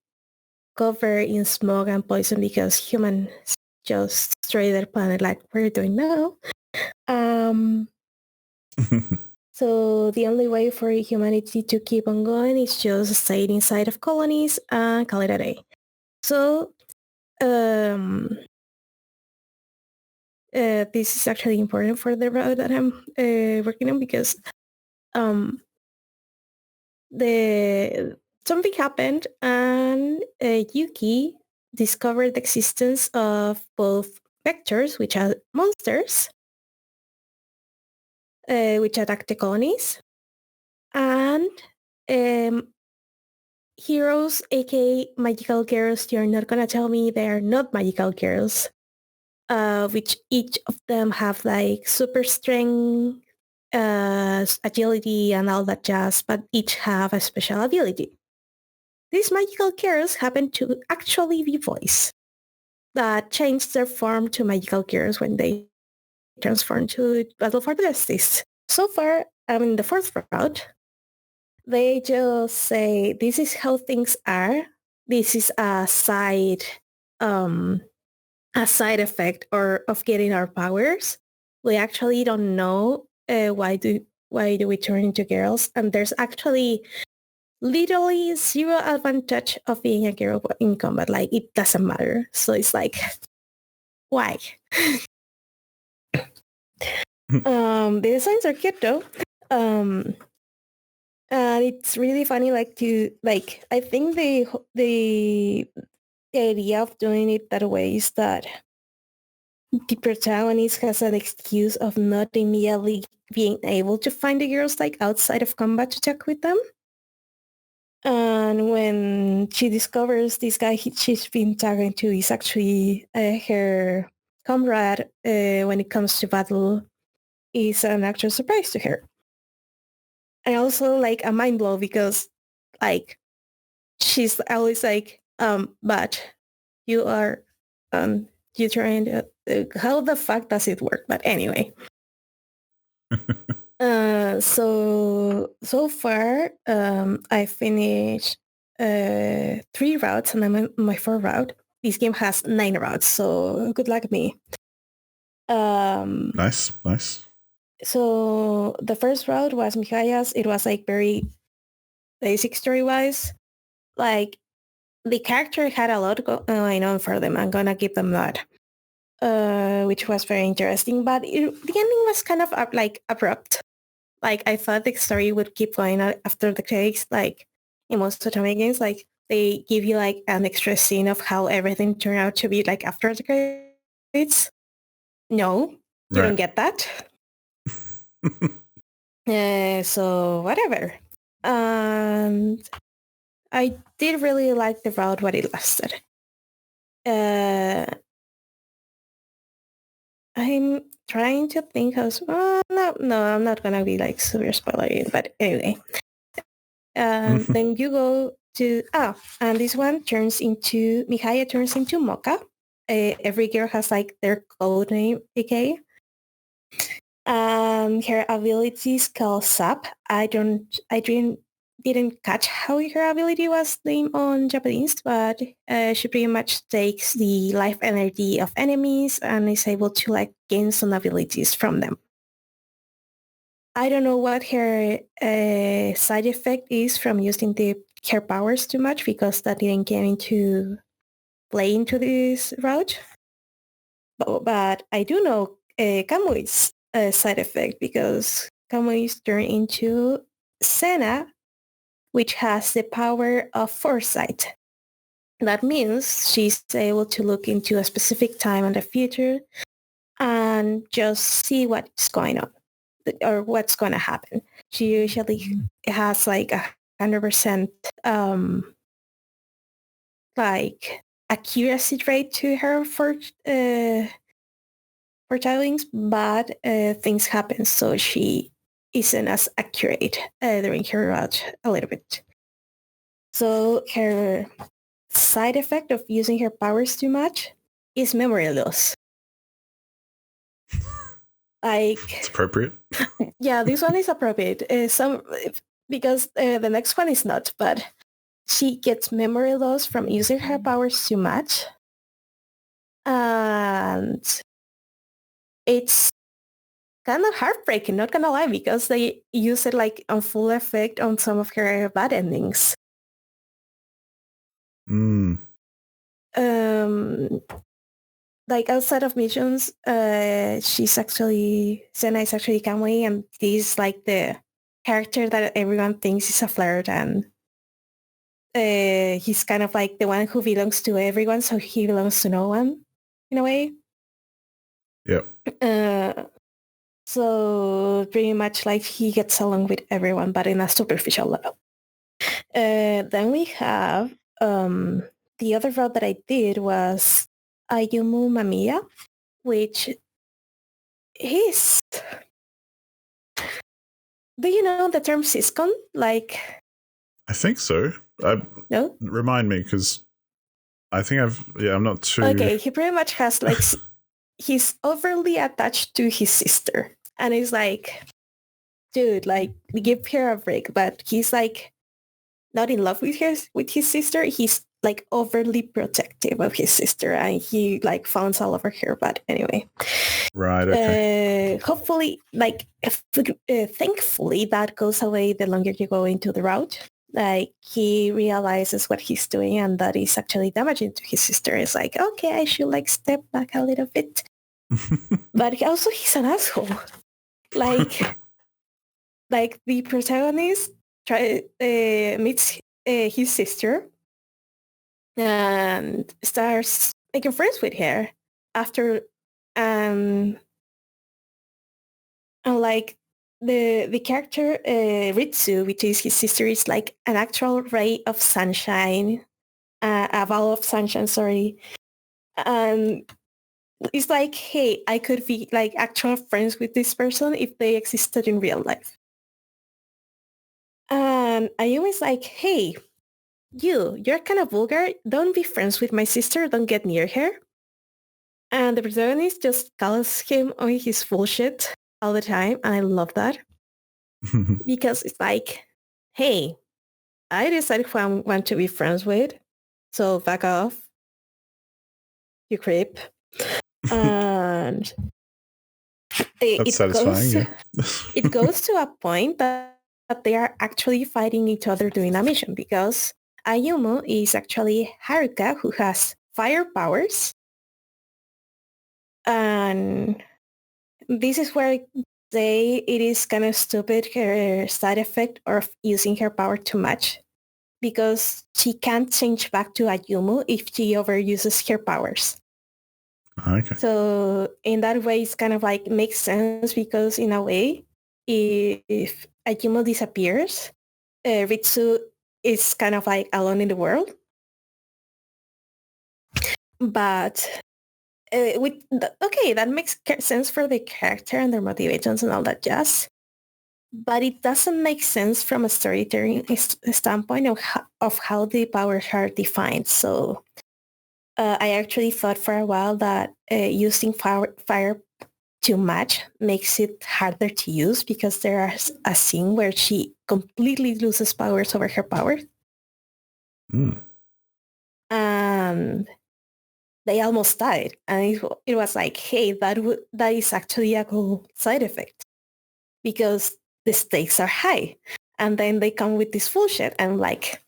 covered in smoke and poison because humans just destroy their planet like we're doing now. So the only way for humanity to keep on going is just stay inside of colonies and call it a day. So this is actually important for the route that I'm working on, because something happened, and Yuki discovered the existence of both vectors, which are monsters, which attack the colonies, and heroes, aka magical girls. You're not gonna tell me they're not magical girls, which each of them have like super strength, agility, and all that jazz, but each have a special ability. These magical girls happen to actually be boys that change their form to magical girls when they transform to Battle for the Dynasties. So far, I'm in the fourth route. They just say, this is how things are. This is a side effect or of getting our powers. We actually don't know why do we turn into girls, and there's actually literally zero advantage of being a girl in combat. Like, it doesn't matter. So it's like, why? The designs are cute though. And it's really funny, like I think the idea of doing it that way is that the protagonist has an excuse of not immediately being able to find the girls like outside of combat to talk with them. And when she discovers this guy she's been talking to is actually her comrade when it comes to battle, is an actual surprise to her. And also like a mind blow because like she's always like, but you are you trying to how the fuck does it work? But anyway. So far I finished 3 routes and I'm on my 4th route. This game has 9 routes, so good luck me. Nice. So the first route was Mihaya's. It was like very basic story-wise. Like the character had a lot going on for them. I'm gonna give them that, which was very interesting. But the ending was kind of abrupt. Like I thought the story would keep going after the credits. Like in most Otome games, like they give you like an extra scene of how everything turned out to be like after the credits. No, you don't get that. So whatever. And I did really like the route what it lasted. I'm trying to think of no, I'm not gonna be like super spoilery, but anyway. Then you go to and this one turns into Mihaya turns into Mocha. Every girl has like their code name, a.k.a. Her ability is called Sap. I didn't catch how her ability was named on Japanese, but she pretty much takes the life energy of enemies and is able to like gain some abilities from them. I don't know what her side effect is from using her powers too much because that didn't get into play into this route. But I do know Kamui's side effect because Kamui's turned into Senna, which has the power of foresight. That means she's able to look into a specific time in the future and just see what's going on or what's going to happen. She usually has like 100% like accuracy rate to her fortellings, but things happen, so she isn't as accurate during her route a little bit. So her side effect of using her powers too much is memory loss. Like it's appropriate. Yeah, this one is appropriate. Because the next one is not, but she gets memory loss from using her powers too much, and it's kind of heartbreaking, not gonna lie, because they use it like on full effect on some of her bad endings. Like outside of missions, Senna is actually Kamui, and this like the character that everyone thinks is a flirt, and he's kind of like the one who belongs to everyone, so he belongs to no one in a way. Yep. So pretty much like he gets along with everyone, but in a superficial level. Then we have the other route that I did was Ayumu Mamiya, which is... Do you know the term Siscon? Like... I think so. No? Remind me, because I think I'm not too... Okay, he pretty much has like... he's overly attached to his sister. And he's like, dude, like, give her a break. But he's like not in love with his sister. He's like overly protective of his sister, and he like fawns all over her. But anyway, right? Okay. Hopefully, like, thankfully, that goes away the longer you go into the route. Like he realizes what he's doing, and that is actually damaging to his sister. It's like, okay, I should like step back a little bit. But also, he's an asshole. Like the protagonist meets his sister and starts making friends with her after And like the character Ritsu, which is his sister, is like an actual ray of sunshine, a ball of sunshine, sorry. And it's like, hey, I could be like actual friends with this person if they existed in real life. And Ayumi is like, hey, you're kind of vulgar. Don't be friends with my sister. Don't get near her. And the protagonist just calls him on his bullshit all the time. And I love that. Because it's like, hey, I decided who I want to be friends with. So back off, you creep. And That's satisfying. It goes to a point that they are actually fighting each other during a mission because Ayumu is actually Haruka who has fire powers. And this is where it is kind of stupid, her side effect of using her power too much, because she can't change back to Ayumu if she overuses her powers. Okay. So in that way, it's kind of like makes sense because in a way, if Ayumu disappears, Ritsu is kind of like alone in the world. But that makes sense for the character and their motivations and all that jazz. But it doesn't make sense from a storytelling standpoint of how the powers are defined. So I actually thought for a while that using fire too much makes it harder to use because there's a scene where she completely loses powers over her power. And they almost died. And it was like, hey, that is actually a cool side effect because the stakes are high. And then they come with this bullshit. And like,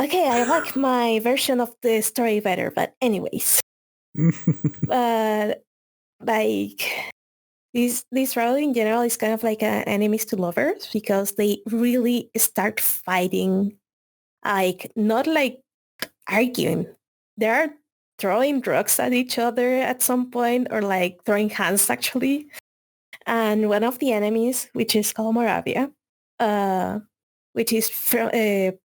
okay, I like my version of the story better. But anyways, but like this route in general is kind of like enemies to lovers because they really start fighting, like not like arguing. They're throwing drugs at each other at some point or like throwing hands actually. And one of the enemies, which is called Moravia, which is from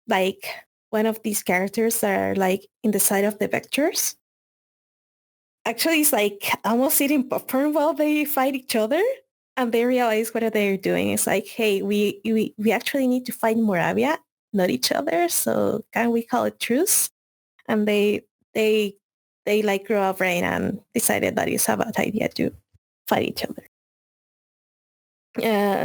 like one of these characters that are like in the side of the vectors. Actually, it's like almost eating popcorn while they fight each other, and they realize what they're doing. It's like, hey, we actually need to fight Moravia, not each other. So can we call it truce? And they like grew a brain and decided that it's a bad idea to fight each other.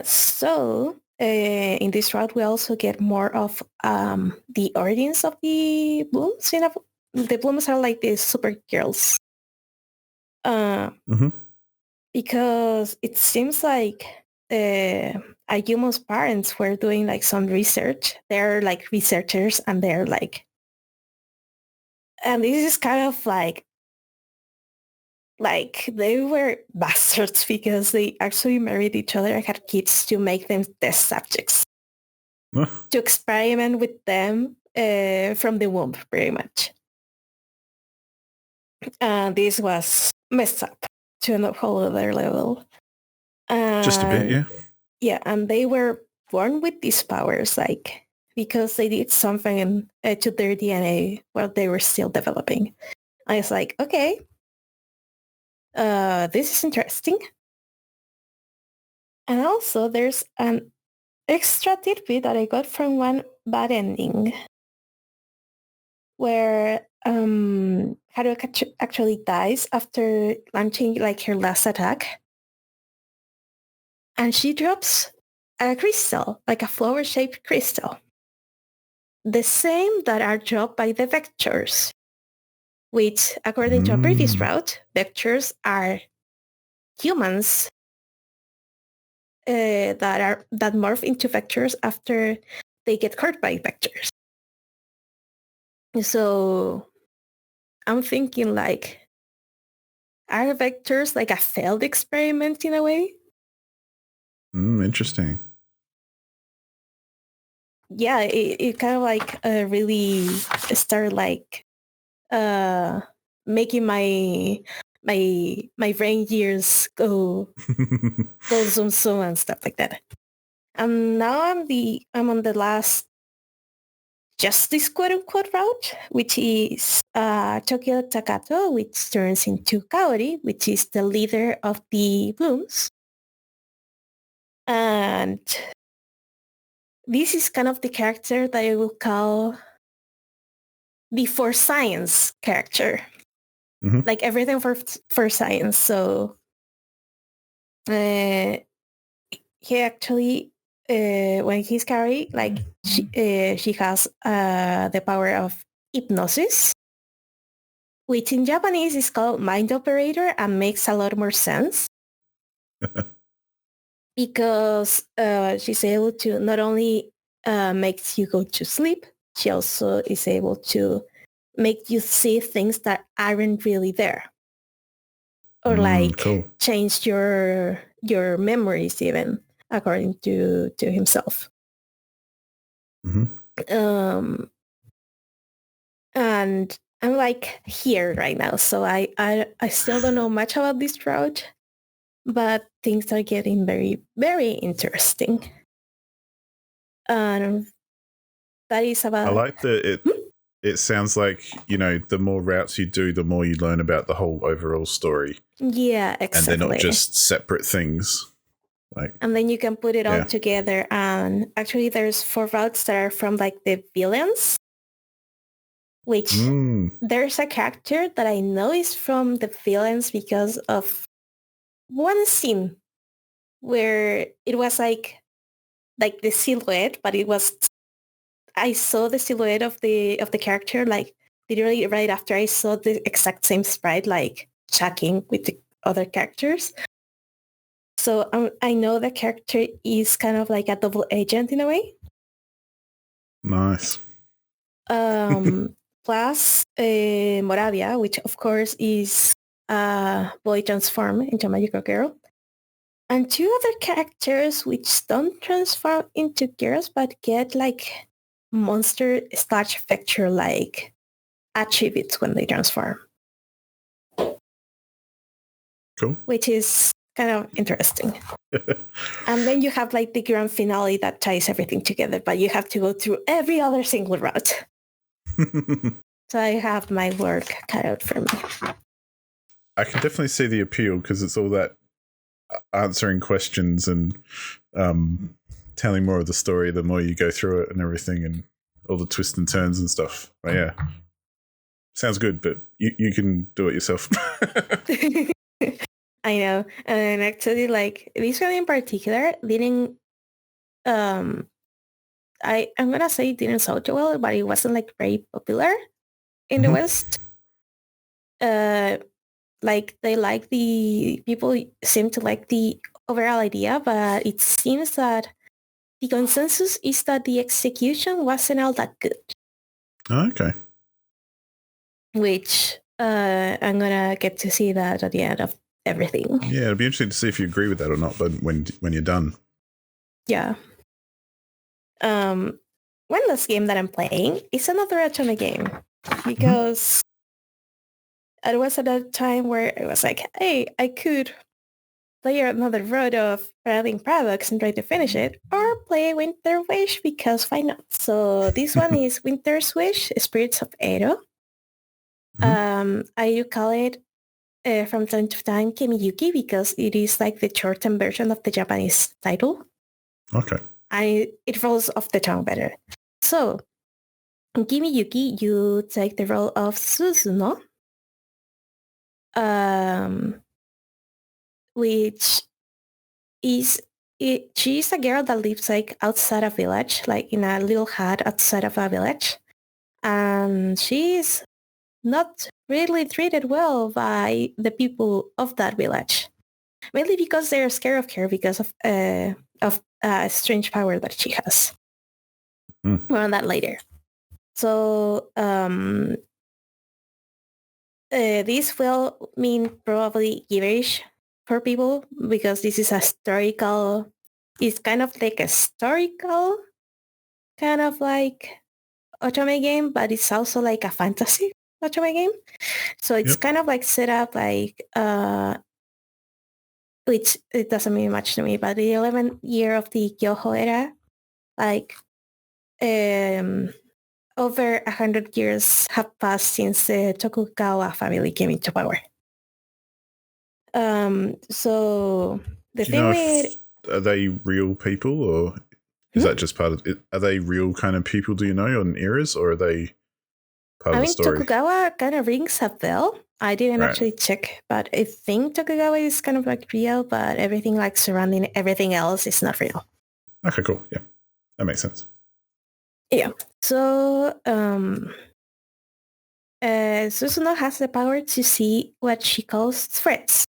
So in this route, we also get more of the origins of the Blooms. The Blooms are like the super girls. Because it seems like Ayumo's parents were doing like some research. They're like researchers and they're like, and this is kind of like they were bastards because they actually married each other and had kids to make them test subjects to experiment with them from the womb, pretty much. And this was messed up to a whole other level. Just a bit, yeah. Yeah, and they were born with these powers, like because they did something to their DNA while they were still developing. I was like, okay, this is interesting. And also, there's an extra tidbit that I got from one bad ending, where Haruka actually dies after launching like her last attack. And she drops a crystal, like a flower-shaped crystal. The same that are dropped by the vectors, which, according to a previous route, vectors are humans that morph into vectors after they get hurt by vectors. So I'm thinking like, are vectors like a failed experiment in a way? Interesting. Yeah, it kind of like really started like making my my brain gears go zoom and stuff like that. And now I'm on the last justice quote unquote route, which is Tokyo Takato, which turns into Kaori, which is the leader of the Blooms. And this is kind of the character that I will call the for science character. Mm-hmm. Like everything for science. So he actually, when he's Kaori, like she has the power of hypnosis, which in Japanese is called mind operator and makes a lot more sense. Because she's able to not only makes you go to sleep, she also is able to make you see things that aren't really there. Or like cool. change your memories even, according to himself. Mm-hmm. And I'm like here right now, so I still don't know much about this route, but things are getting very, very interesting. And that is about... I like that it sounds like, the more routes you do, the more you learn about the whole overall story. Yeah, exactly. And they're not just separate things. And then you can put it all together. And actually there's 4 routes that are from like the villains, which there's a character that I know is from the villains because of one scene where it was like the silhouette, but it was... I saw the silhouette of the character like literally right after I saw the exact same sprite like chatting with the other characters. So I know the character is kind of like a double agent in a way. Nice. Plus Moravia, which of course is boy transformed into a magical girl. And 2 other characters which don't transform into girls but get like monster / vector like attributes when they transform. Cool. Which is kind of interesting. And then you have like the grand finale that ties everything together, but you have to go through every other single route. So I have my work cut out for me. I can definitely see the appeal because it's all that answering questions and telling more of the story the more you go through it and everything and all the twists and turns and stuff. But yeah, sounds good, but you can do it yourself. I know. And actually, like, this one in particular didn't... I'm gonna say it didn't sell too well, but it wasn't like very popular in the West. Like the people seem to like the overall idea, but it seems that the consensus is that the execution wasn't all that good. Okay. Which I'm gonna get to see that at the end of everything. Yeah, it'll be interesting to see if you agree with that or not, but when you're done. Yeah. One last game that I'm playing is another Otome game because I was at a time where I was like, hey, I could play another road of Parading Paradox and try to finish it, or play Winter Wish because why not? So this one is Winter's Wish, Spirits of Edo. I call it from time to time KimiYuki because it is like the shortened version of the Japanese title. Okay. It rolls off the tongue better. So in KimiYuki, you take the role of Suzuno, which is... she's a girl that lives like outside a village, like in a little hut outside of a village. And she's not really treated well by the people of that village. Mainly because they're scared of her because of a strange power that she has. More on that later. So this will mean probably gibberish for people because this is a historical... It's kind of like a historical kind of like Otome game, but it's also like a fantasy. Otome game. So it's kind of like set up like which it doesn't mean much to me, but the 11th year of the Kyoho era, like over 100 years have passed since the Tokugawa family came into power. So the Do you thing know with are they real people, or is that just part of it? Are they real kind of people, do you know, on eras, or are they part of the story? Tokugawa kind of rings a bell. I didn't actually check, but I think Tokugawa is kind of like real, but everything like surrounding everything else is not real. Okay, cool. Yeah, that makes sense. Yeah. So Susuno has the power to see what she calls threats.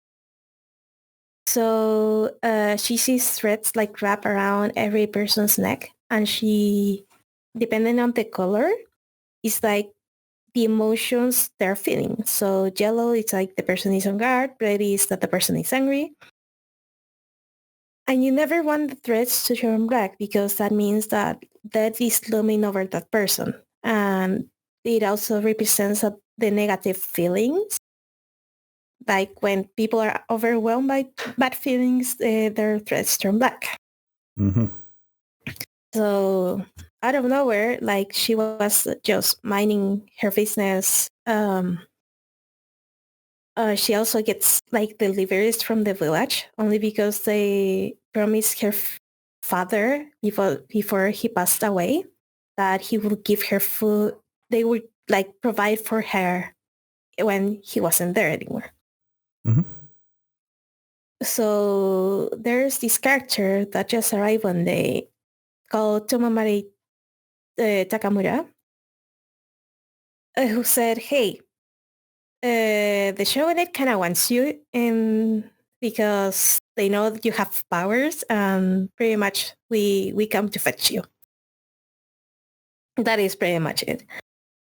So she sees threads like wrap around every person's neck, and she, depending on the color, is like the emotions they're feeling. So yellow, it's like the person is on guard. Red is that the person is angry. And you never want the threads to turn black because that means that death is looming over that person. And it also represents the negative feelings. Like when people are overwhelmed by bad feelings, their threads turn black. Mm-hmm. So out of nowhere, like she was just minding her business. She also gets like deliveries from the village only because they promised her father before he passed away that he would give her food. They would like provide for her when he wasn't there anymore. Mm-hmm. So there's this character that just arrived one day called Tomamari Takamura, who said, "Hey, the shogunate kind of wants you in because they know that you have powers, and pretty much we come to fetch you." That is pretty much it.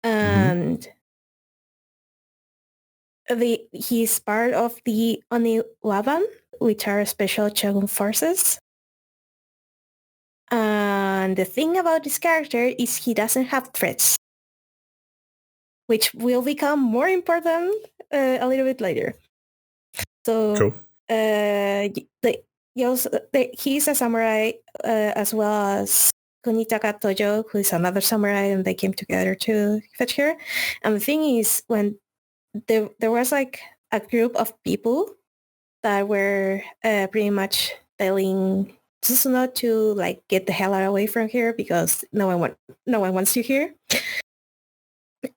And he's part of the Oniwaban, which are special shogun forces. And the thing about this character is he doesn't have threats, which will become more important a little bit later. So cool. He's a samurai as well as Kunitaka Tojo, who is another samurai, and they came together to fetch her. And the thing is, when there was like a group of people that were pretty much telling Susuno to like get the hell away from here because no one wants you here.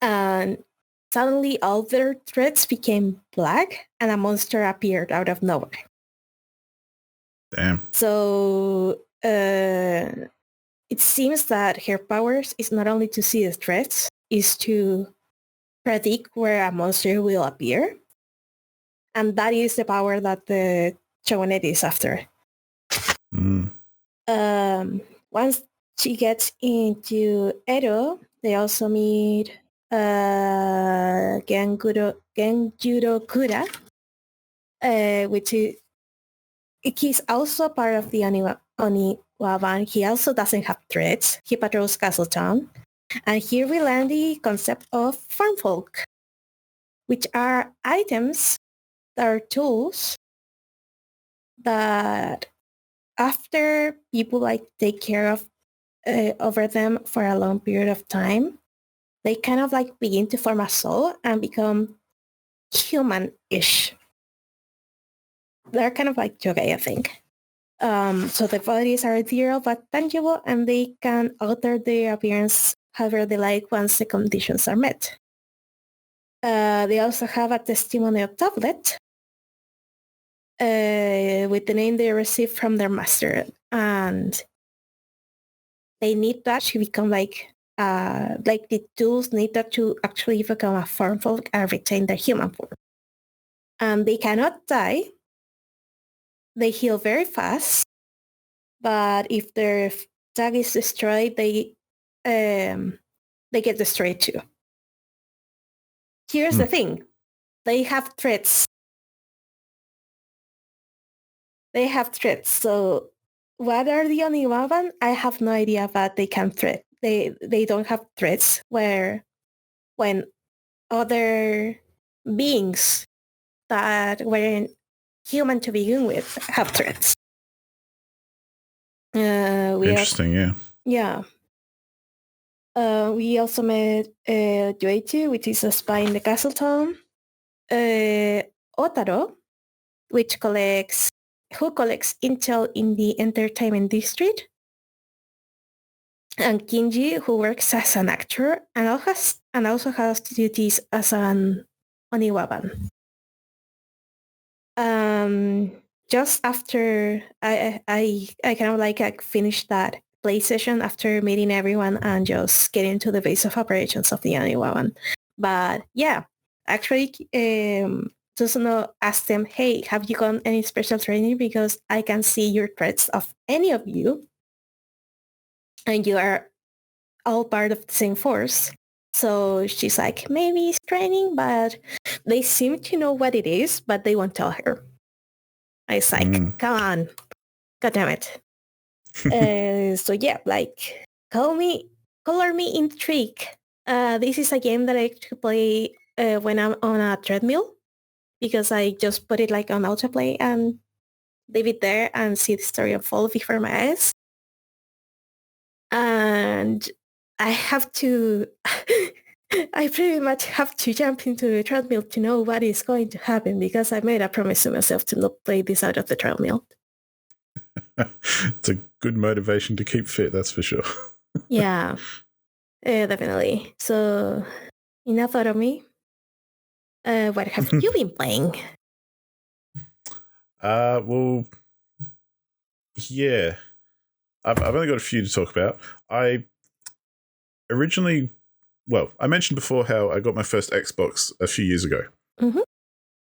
And suddenly all their threats became black and a monster appeared out of nowhere. Damn. So it seems that her powers is not only to see the threats, is to predict where a monster will appear. And that is the power that the shogunate is after. Once she gets into Edo, they also meet Genjuro Kura, which is he's also part of the Oniwaban. He also doesn't have threats. He patrols Castle Town. And here we learn the concept of farm folk, which are items that are tools that after people like take care of over them for a long period of time, they kind of like begin to form a soul and become human-ish. They're kind of like yogai, I think. So the bodies are ethereal but tangible, and they can alter their appearance however they like once the conditions are met. They also have a testimonial tablet with the name they received from their master, and they need that to become like the tools need that to actually become a farm folk and retain their human form. And they cannot die. They heal very fast, but if their tag is destroyed, they get destroyed too. Here's the thing. They have threats. So what are the Oniwaban? I have no idea, but they can threat. They don't have threats where when other beings that weren't human to begin with have threats. Interesting, yeah. We also met Yoichi, which is a spy in the castle town. Otaro, who collects intel in the entertainment district. And Kinji, who works as an actor and also has duties as an Oniwaban. Just after I kind of like finished that play session after meeting everyone and just getting to the base of operations of the Oniwaban. But yeah, actually, Susanoo asked them, hey, have you gone any special training? Because I can see your threats of any of you. And you are all part of the same force. So she's like, maybe it's training, but they seem to know what it is, but they won't tell her. I was like, come on, God damn it. So yeah, like, color me intrigued. This is a game that I like to play when I'm on a treadmill, because I just put it like on autoplay and leave it there and see the story unfold before my eyes. And I have to, I pretty much have to jump into the treadmill to know what is going to happen, because I made a promise to myself to not play this out of the treadmill. It's a good motivation to keep fit, that's for sure. Yeah, definitely. So, enough out of me. What have you been playing? Well, yeah. I've only got a few to talk about. I mentioned before how I got my first Xbox a few years ago. Mm-hmm.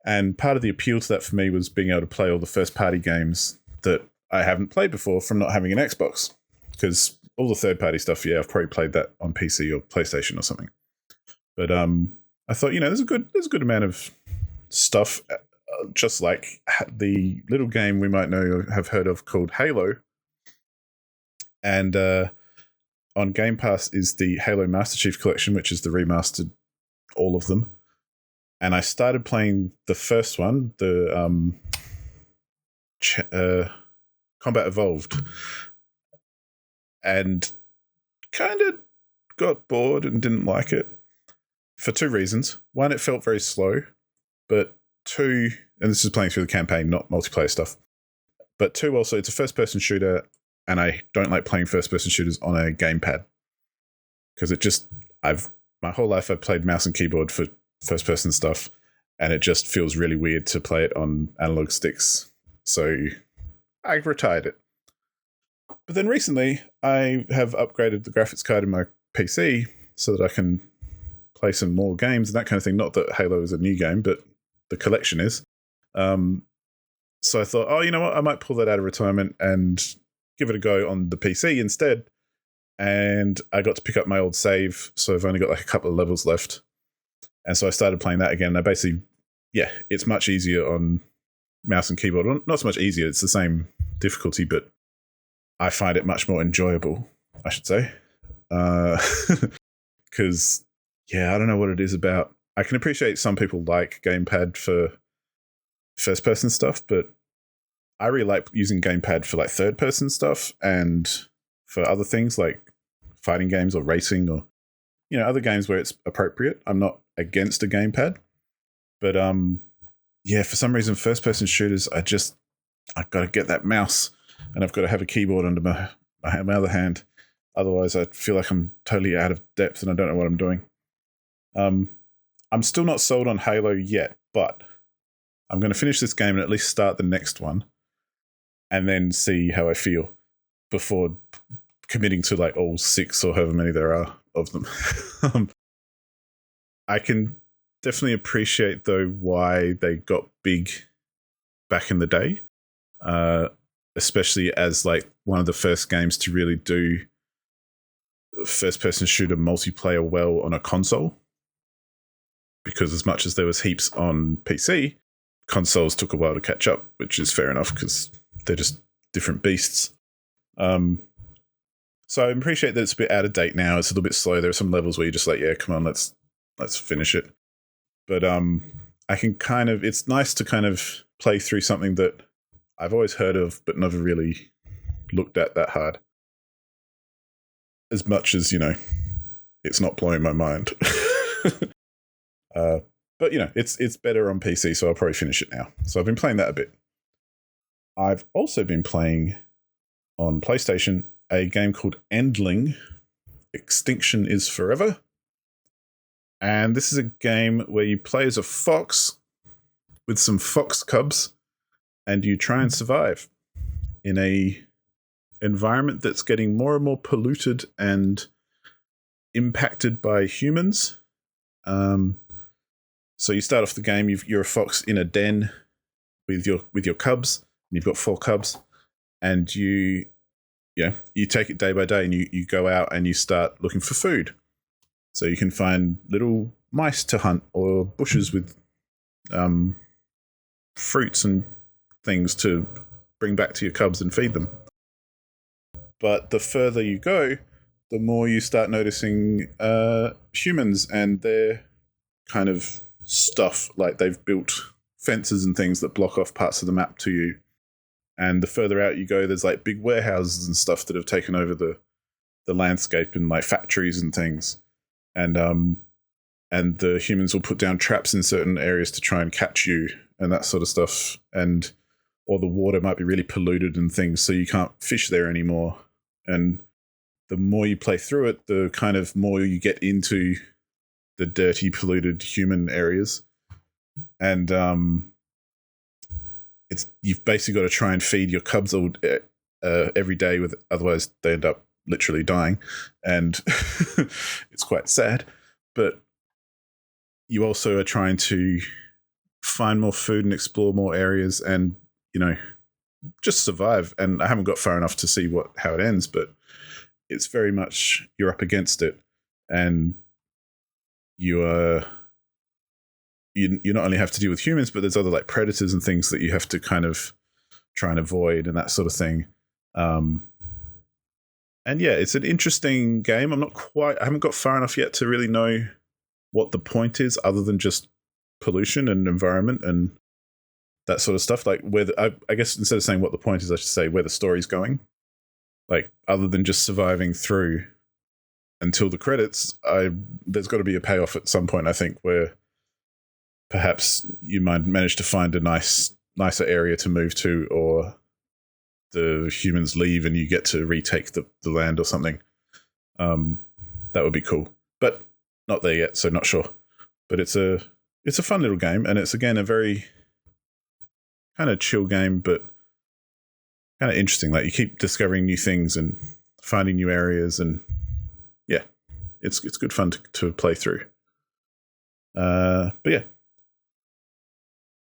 And part of the appeal to that for me was being able to play all the first-party games that I haven't played before from not having an Xbox. Because all the third-party stuff, yeah, I've probably played that on PC or PlayStation or something. But I thought, there's a good amount of stuff, just like the little game we might have heard of called Halo. And on Game Pass is the Halo Master Chief Collection, which is the remastered, all of them. And I started playing the first one, the Combat Evolved, and kind of got bored and didn't like it for two reasons. One, it felt very slow, but two, and this is playing through the campaign, not multiplayer stuff, but two, also, it's a first-person shooter, and I don't like playing first-person shooters on a gamepad, because my whole life I've played mouse and keyboard for first-person stuff, and it just feels really weird to play it on analog sticks. So I retired it. But then recently, I have upgraded the graphics card in my PC so that I can play some more games and that kind of thing. Not that Halo is a new game, but the collection is. So I thought, oh, you know what? I might pull that out of retirement and give it a go on the PC instead. And I got to pick up my old save, so I've only got like a couple of levels left. And so I started playing that again. I basically, it's much easier on mouse and keyboard. Well, not so much easier, it's the same difficulty, but I find it much more enjoyable, I should say. Because, I don't know what it is about. I can appreciate some people like gamepad for first-person stuff, but I really like using gamepad for like third-person stuff and for other things like fighting games or racing or other games where it's appropriate. I'm not against a gamepad, but for some reason, first-person shooters, I've got to get that mouse and I've got to have a keyboard under my other hand. Otherwise, I feel like I'm totally out of depth and I don't know what I'm doing. I'm still not sold on Halo yet, but I'm going to finish this game and at least start the next one and then see how I feel before committing to like all 6 or however many there are of them. I can definitely appreciate, though, why they got big back in the day, especially as like one of the first games to really do first-person shooter multiplayer well on a console. Because as much as there was heaps on PC, consoles took a while to catch up, which is fair enough because they're just different beasts. So I appreciate that it's a bit out of date now. It's a little bit slow. There are some levels where you're just like, come on, let's finish it. But I can kind of, it's nice to kind of play through something that I've always heard of but never really looked at that hard. As much as, it's not blowing my mind. But, it's better on PC, so I'll probably finish it now. So I've been playing that a bit. I've also been playing on PlayStation a game called Endling, Extinction is Forever. And this is a game where you play as a fox with some fox cubs, and you try and survive in a environment that's getting more and more polluted and impacted by humans. So you start off the game, you're a fox in a den with your cubs, and you've got 4 cubs, and you take it day by day, and you go out and you start looking for food. So you can find little mice to hunt, or bushes with fruits and things to bring back to your cubs and feed them. But the further you go, the more you start noticing humans and their kind of stuff, like they've built fences and things that block off parts of the map to you. And the further out you go, there's like big warehouses and stuff that have taken over the landscape, and like factories and things. And the humans will put down traps in certain areas to try and catch you and that sort of stuff. Or the water might be really polluted and things, so you can't fish there anymore. And the more you play through it, the kind of more you get into the dirty, polluted human areas. And you've basically got to try and feed your cubs all every day, otherwise they end up literally dying. And it's quite sad. But you also are trying to find more food and explore more areas and, just survive. And I haven't got far enough to see how it ends, but it's very much you're up against it. And you not only have to deal with humans, but there's other like predators and things that you have to kind of try and avoid and that sort of thing. And yeah, it's an interesting game. I haven't got far enough yet to really know what the point is, other than just pollution and environment and that sort of stuff. Like I guess instead of saying what the point is, I should say where the story's going. Like, other than just surviving through until the credits, there's got to be a payoff at some point, I think, where perhaps you might manage to find a nicer area to move to, or the humans leave and you get to retake the land or something. That would be cool. But not there yet, so not sure. But it's a fun little game, and it's, again, a very kind of chill game, but kind of interesting. Like, you keep discovering new things and finding new areas, and yeah, it's good fun to play through. But yeah.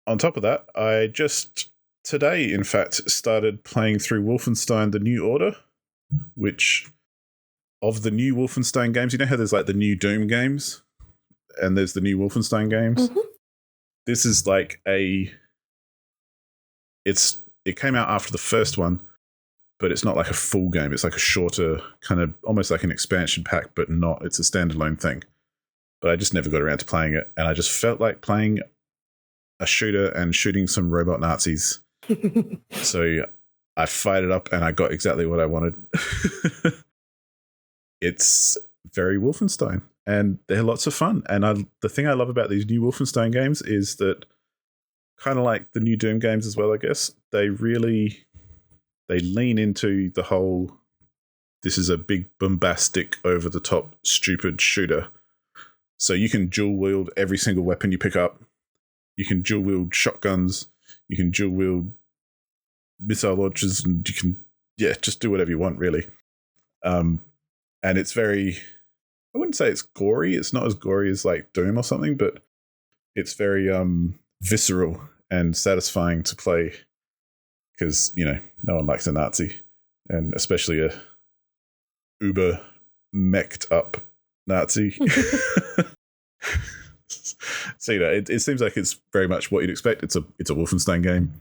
On top of that, I just today, in fact, started playing through Wolfenstein: The New Order, which, of the new Wolfenstein games, you know how there's like the new Doom games and there's the new Wolfenstein games? Mm-hmm. This is like it came out after the first one, but it's not like a full game. It's like a shorter, kind of almost like an expansion pack, but not. It's a standalone thing. But I just never got around to playing it, and I just felt like playing a shooter and shooting some robot Nazis. So I fired it up and I got exactly what I wanted. It's very Wolfenstein, and they're lots of fun. And the thing I love about these new Wolfenstein games is that, kind of like the new Doom games as well, I guess, they lean into the whole, this is a big, bombastic, over-the-top, stupid shooter. So you can dual wield every single weapon you pick up. You can dual wield shotguns. You can dual wield missile launchers, and you can, just do whatever you want, really. And it's very, I wouldn't say it's gory. It's not as gory as like Doom or something, but it's very visceral and satisfying to play, because, no one likes a Nazi, and especially a uber mech'd up Nazi. So, it seems like it's very much what you'd expect. It's a Wolfenstein game.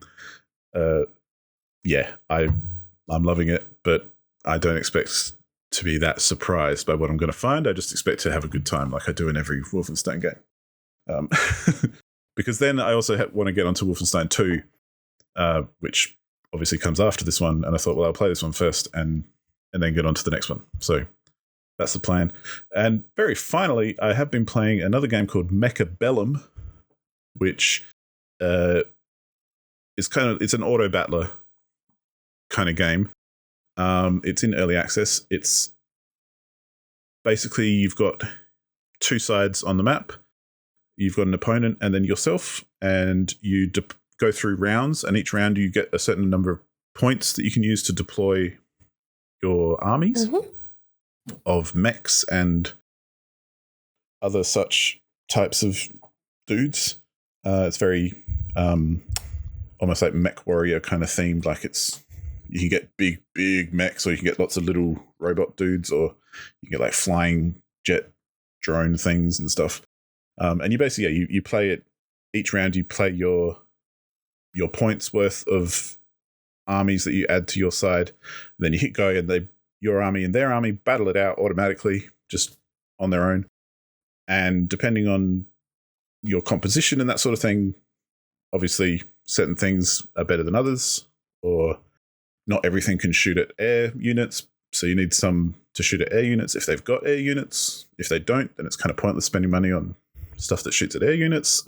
I'm loving it, but I don't expect to be that surprised by what I'm going to find. I just expect to have a good time, like I do in every Wolfenstein game. Because then I also want to get onto Wolfenstein 2, which obviously comes after this one. And I thought, well, I'll play this one first and then get on to the next one. So that's the plan. And very finally, I have been playing another game called Mechabellum, which is it's an auto battler kind of game. It's in early access. It's basically you've got two sides on the map. You've got an opponent and then yourself, and you go through rounds, and each round you get a certain number of points that you can use to deploy your armies of mechs and other such types of dudes. It's very almost like mech warrior kind of themed. Like you can get big mechs, or you can get lots of little robot dudes, or you can get like flying jet drone things and stuff. And you basically, you play it each round. You play your points worth of armies that you add to your side. And then you hit go, and your army and their army battle it out automatically, just on their own. And depending on your composition and that sort of thing, obviously certain things are better than others, or not everything can shoot at air units. So you need some to shoot at air units if they've got air units. If they don't, then it's kind of pointless spending money on stuff that shoots at air units.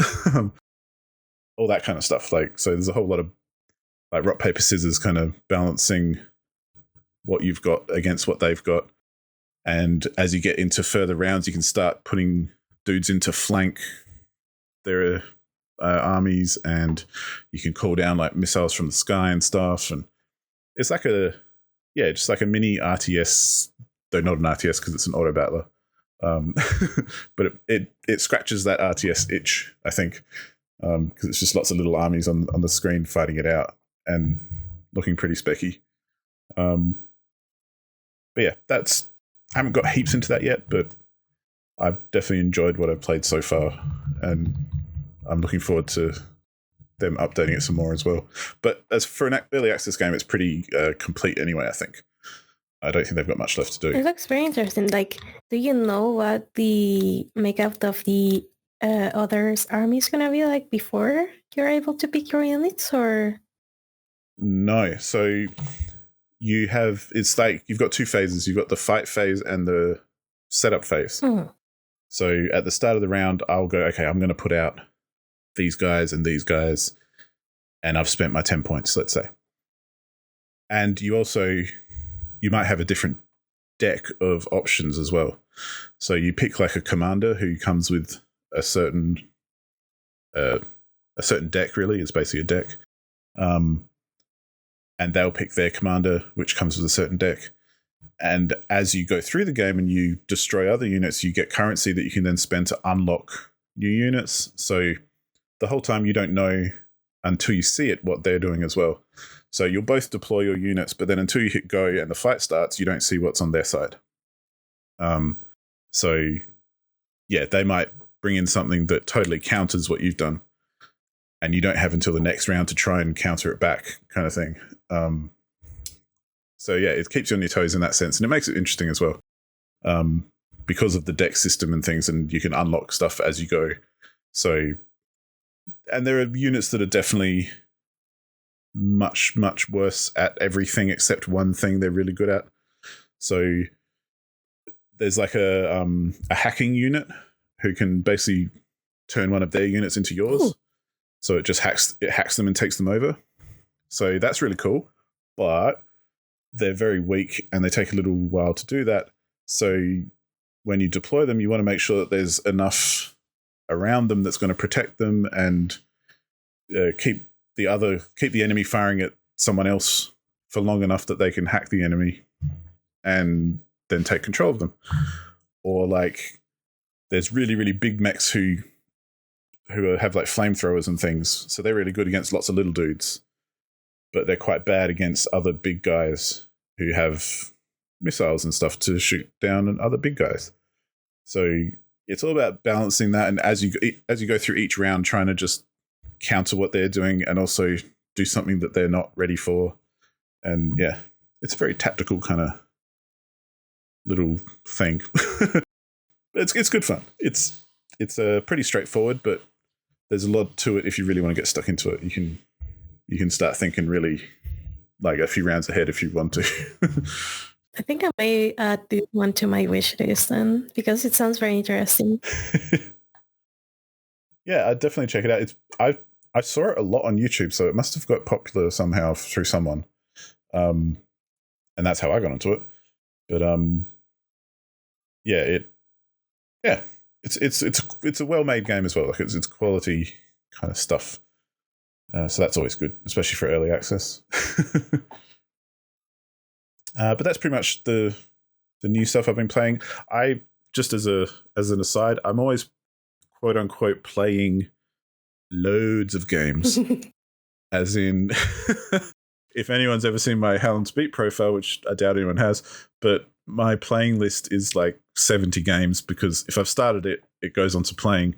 All that kind of stuff. Like, so there's a whole lot of like rock, paper, scissors kind of balancing what you've got against what they've got. And as you get into further rounds, you can start putting dudes into flank their armies, and you can call down like missiles from the sky and stuff. And it's like just like a mini RTS, though not an RTS because it's an auto battler. But it scratches that RTS itch, I think, because it's just lots of little armies on the screen fighting it out and looking pretty specky. But yeah, I haven't got heaps into that yet, but I've definitely enjoyed what I've played so far, and I'm looking forward to them updating it some more as well. But as for an early access game, it's pretty complete anyway, I think. I don't think they've got much left to do. It looks very interesting. Like, do you know what the makeup of the others' army is going to be like before you're able to pick your units, or? No. So it's like you've got two phases. You've got the fight phase and the setup phase. So at the start of the round, I'll go, okay, I'm going to put out these guys and these guys, and I've spent my 10 points, let's say. And you might have a different deck of options as well. So you pick like a commander who comes with a certain deck, really. It's basically a deck. And they'll pick their commander, which comes with a certain deck. And as you go through the game and you destroy other units, you get currency that you can then spend to unlock new units. So the whole time you don't know until you see it what they're doing as well. So you'll both deploy your units, but then until you hit go and the fight starts, you don't see what's on their side. So yeah, they might bring in something that totally counters what you've done, and you don't have until the next round to try and counter it back, kind of thing. So yeah, it keeps you on your toes in that sense, and it makes it interesting as well, because of the deck system and things, and you can unlock stuff as you go. So, and there are units that are definitely much, much worse at everything except one thing they're really good at. So there's like a hacking unit who can basically turn one of their units into yours. Ooh. So it just hacks them and takes them over. So that's really cool, but they're very weak and they take a little while to do that. So when you deploy them, you want to make sure that there's enough around them that's going to protect them and keep the enemy firing at someone else for long enough that they can hack the enemy and then take control of them. Or like there's really, really big mechs who have like flamethrowers and things. So they're really good against lots of little dudes, but they're quite bad against other big guys who have missiles and stuff to shoot down other big guys. So it's all about balancing that, and as you go through each round, trying to just counter what they're doing and also do something that they're not ready for. And yeah, it's a very tactical kind of little thing. It's good fun. It's it's pretty straightforward, but there's a lot to it if you really want to get stuck into it. You can start thinking really like a few rounds ahead if you want to. I think I may add this one to my wish list then, because it sounds very interesting. Yeah, I'd definitely check it out. I saw it a lot on YouTube, so it must have got popular somehow through someone, and that's how I got into it. But it's a well-made game as well. Like it's quality kind of stuff. So that's always good, especially for early access. But that's pretty much the new stuff I've been playing. I just as an aside, I'm always quote unquote playing loads of games. As in, if anyone's ever seen my How Long to Beat profile, which I doubt anyone has, but my playing list is like 70 games because if I've started it, it goes on to playing,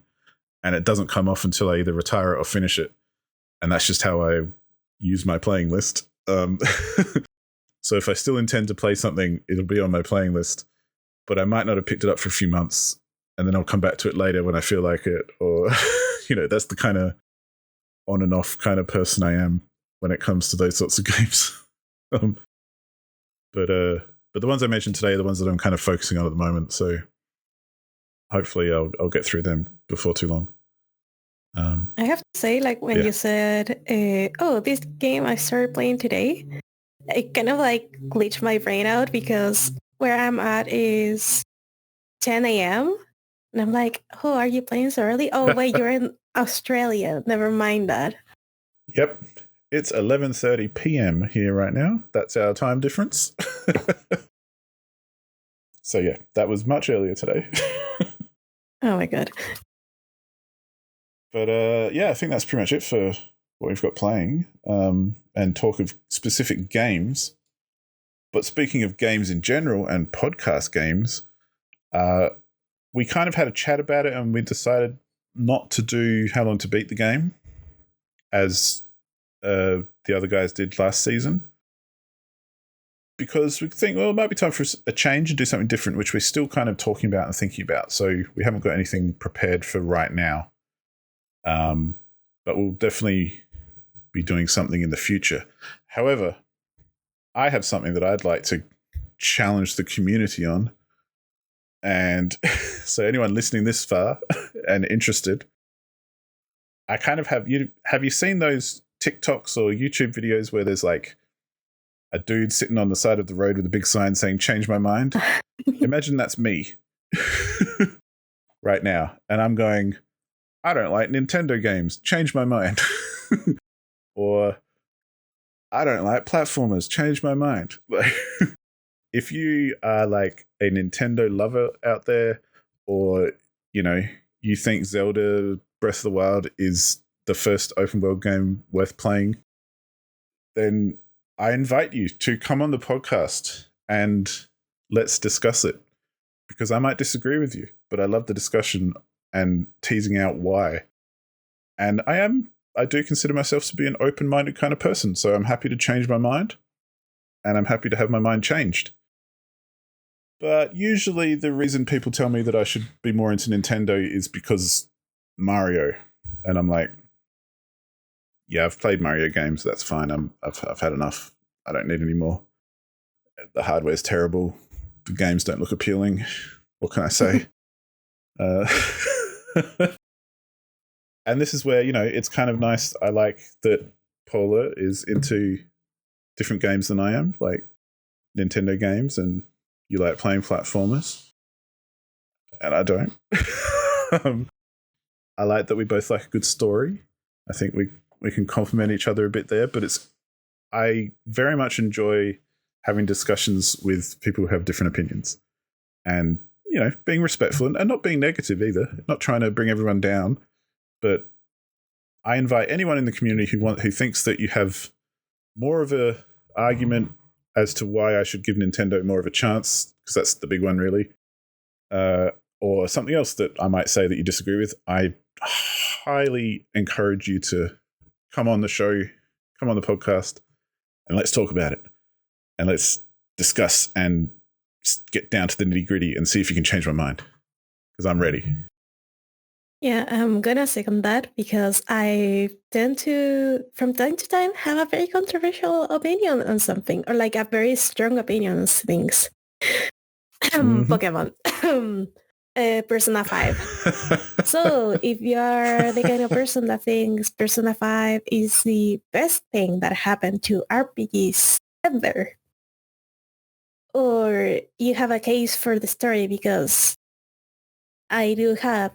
and it doesn't come off until I either retire it or finish it. And that's just how I use my playing list. So if I still intend to play something, it'll be on my playing list, but I might not have picked it up for a few months, and then I'll come back to it later when I feel like it. Or, that's the kind of on and off kind of person I am when it comes to those sorts of games. But the ones I mentioned today are the ones that I'm kind of focusing on at the moment. So hopefully I'll get through them before too long. I have to say, like when you said, this game I started playing today, it kind of like glitched my brain out because where I'm at is 10 a.m. And I'm like, oh, are you playing so early? Oh, wait, you're in Australia. Never mind that. Yep. It's 11:30 p.m. here right now. That's our time difference. So yeah, that was much earlier today. Oh my God. But I think that's pretty much it for what we've got playing, and talk of specific games. But speaking of games in general and podcast games, we kind of had a chat about it and we decided not to do How Long to Beat the Game as the other guys did last season. Because we think, well, it might be time for a change and do something different, which we're still kind of talking about and thinking about. So we haven't got anything prepared for right now. But we'll definitely be doing something in the future. However, I have something that I'd like to challenge the community on. And so anyone listening this far and interested, I kind of have you seen those TikToks or YouTube videos where there's like a dude sitting on the side of the road with a big sign saying, "Change my mind"? Imagine that's me right now. And I'm going, I don't like Nintendo games. Change my mind. Or I don't like platformers. Change my mind. Like, if you are like a Nintendo lover out there, or, you think Zelda Breath of the Wild is the first open world game worth playing, then I invite you to come on the podcast and let's discuss it, because I might disagree with you, but I love the discussion and teasing out why. And I do consider myself to be an open-minded kind of person, so I'm happy to change my mind, and I'm happy to have my mind changed. But usually the reason people tell me that I should be more into Nintendo is because Mario. And I'm like, yeah, I've played Mario games, that's fine. I've had enough. I don't need any more. The hardware's terrible. The games don't look appealing. What can I say? And this is where, it's kind of nice. I like that Paula is into different games than I am, like Nintendo games, and you like playing platformers. And I don't. I like that we both like a good story. I think we can complement each other a bit there, but I very much enjoy having discussions with people who have different opinions, and being respectful and not being negative either, not trying to bring everyone down. But I invite anyone in the community who thinks that you have more of a argument as to why I should give Nintendo more of a chance, because that's the big one really, or something else that I might say that you disagree with. I highly encourage you to come on the show, come on the podcast, and let's talk about it. And let's discuss and get down to the nitty-gritty and see if you can change my mind, because I'm ready. Yeah, I'm gonna second that because I tend to, from time to time, have a very controversial opinion on something, or like a very strong opinion on things. Pokemon. Persona 5. So if you are the kind of person that thinks Persona 5 is the best thing that happened to RPGs ever, or you have a case for the story, because I do have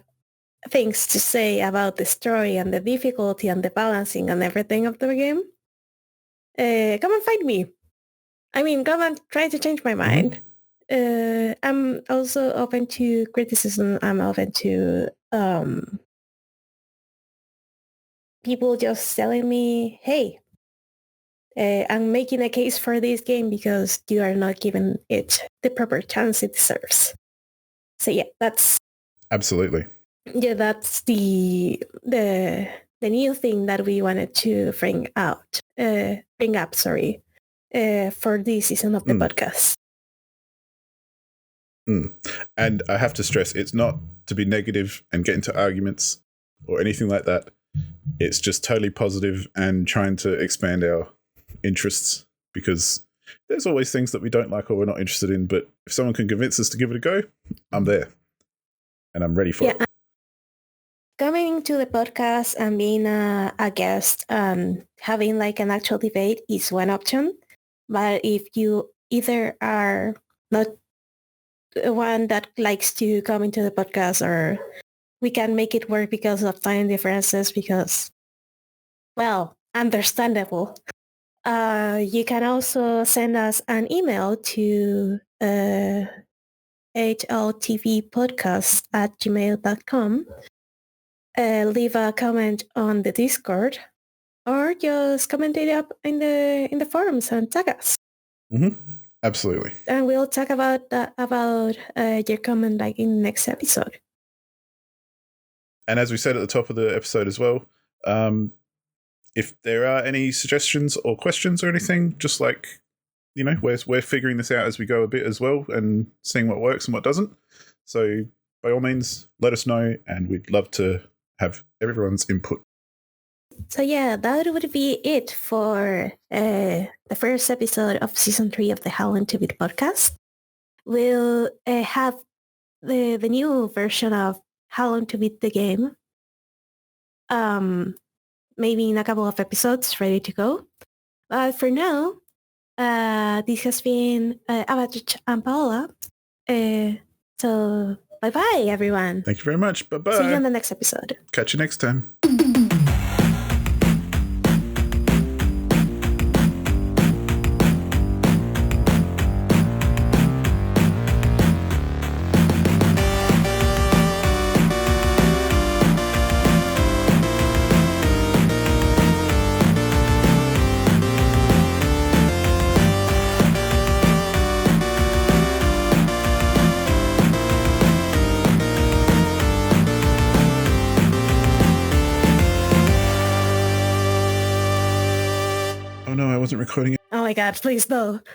things to say about the story and the difficulty and the balancing and everything of the game, come and find me. I mean, come and try to change my mind. I'm also open to criticism. I'm open to people just telling me, hey, I'm making a case for this game because you are not giving it the proper chance it deserves. So yeah, that's absolutely. Yeah, that's the new thing that we wanted to bring up, for this season of the podcast. And I have to stress, it's not to be negative and get into arguments or anything like that. It's just totally positive and trying to expand our interests, because there's always things that we don't like or we're not interested in. But if someone can convince us to give it a go, I'm there and I'm ready for it. Coming to the podcast and being a guest and having like an actual debate is one option. But if you either are not the one that likes to come into the podcast, or we can make it work because of time differences, because, well, understandable. You can also send us an email to HLTBpodcast@gmail.com. Leave a comment on the Discord, or just comment it up in the forums and tag us. Absolutely. And we'll talk about your comment like in the next episode. And as we said at the top of the episode as well, if there are any suggestions or questions or anything, just like, you know, we're figuring this out as we go a bit as well and seeing what works and what doesn't. So by all means, let us know, and we'd love to have everyone's input. So yeah, that would be it for the first episode of season 3 of the HLTB podcast. We'll have the new version of How Long to Beat the Game, maybe in a couple of episodes, ready to go. But for now, this has been Abatage and Paula. So bye-bye, everyone. Thank you very much. Bye-bye. See you on the next episode. Catch you next time. Recording it. Oh my god, please no.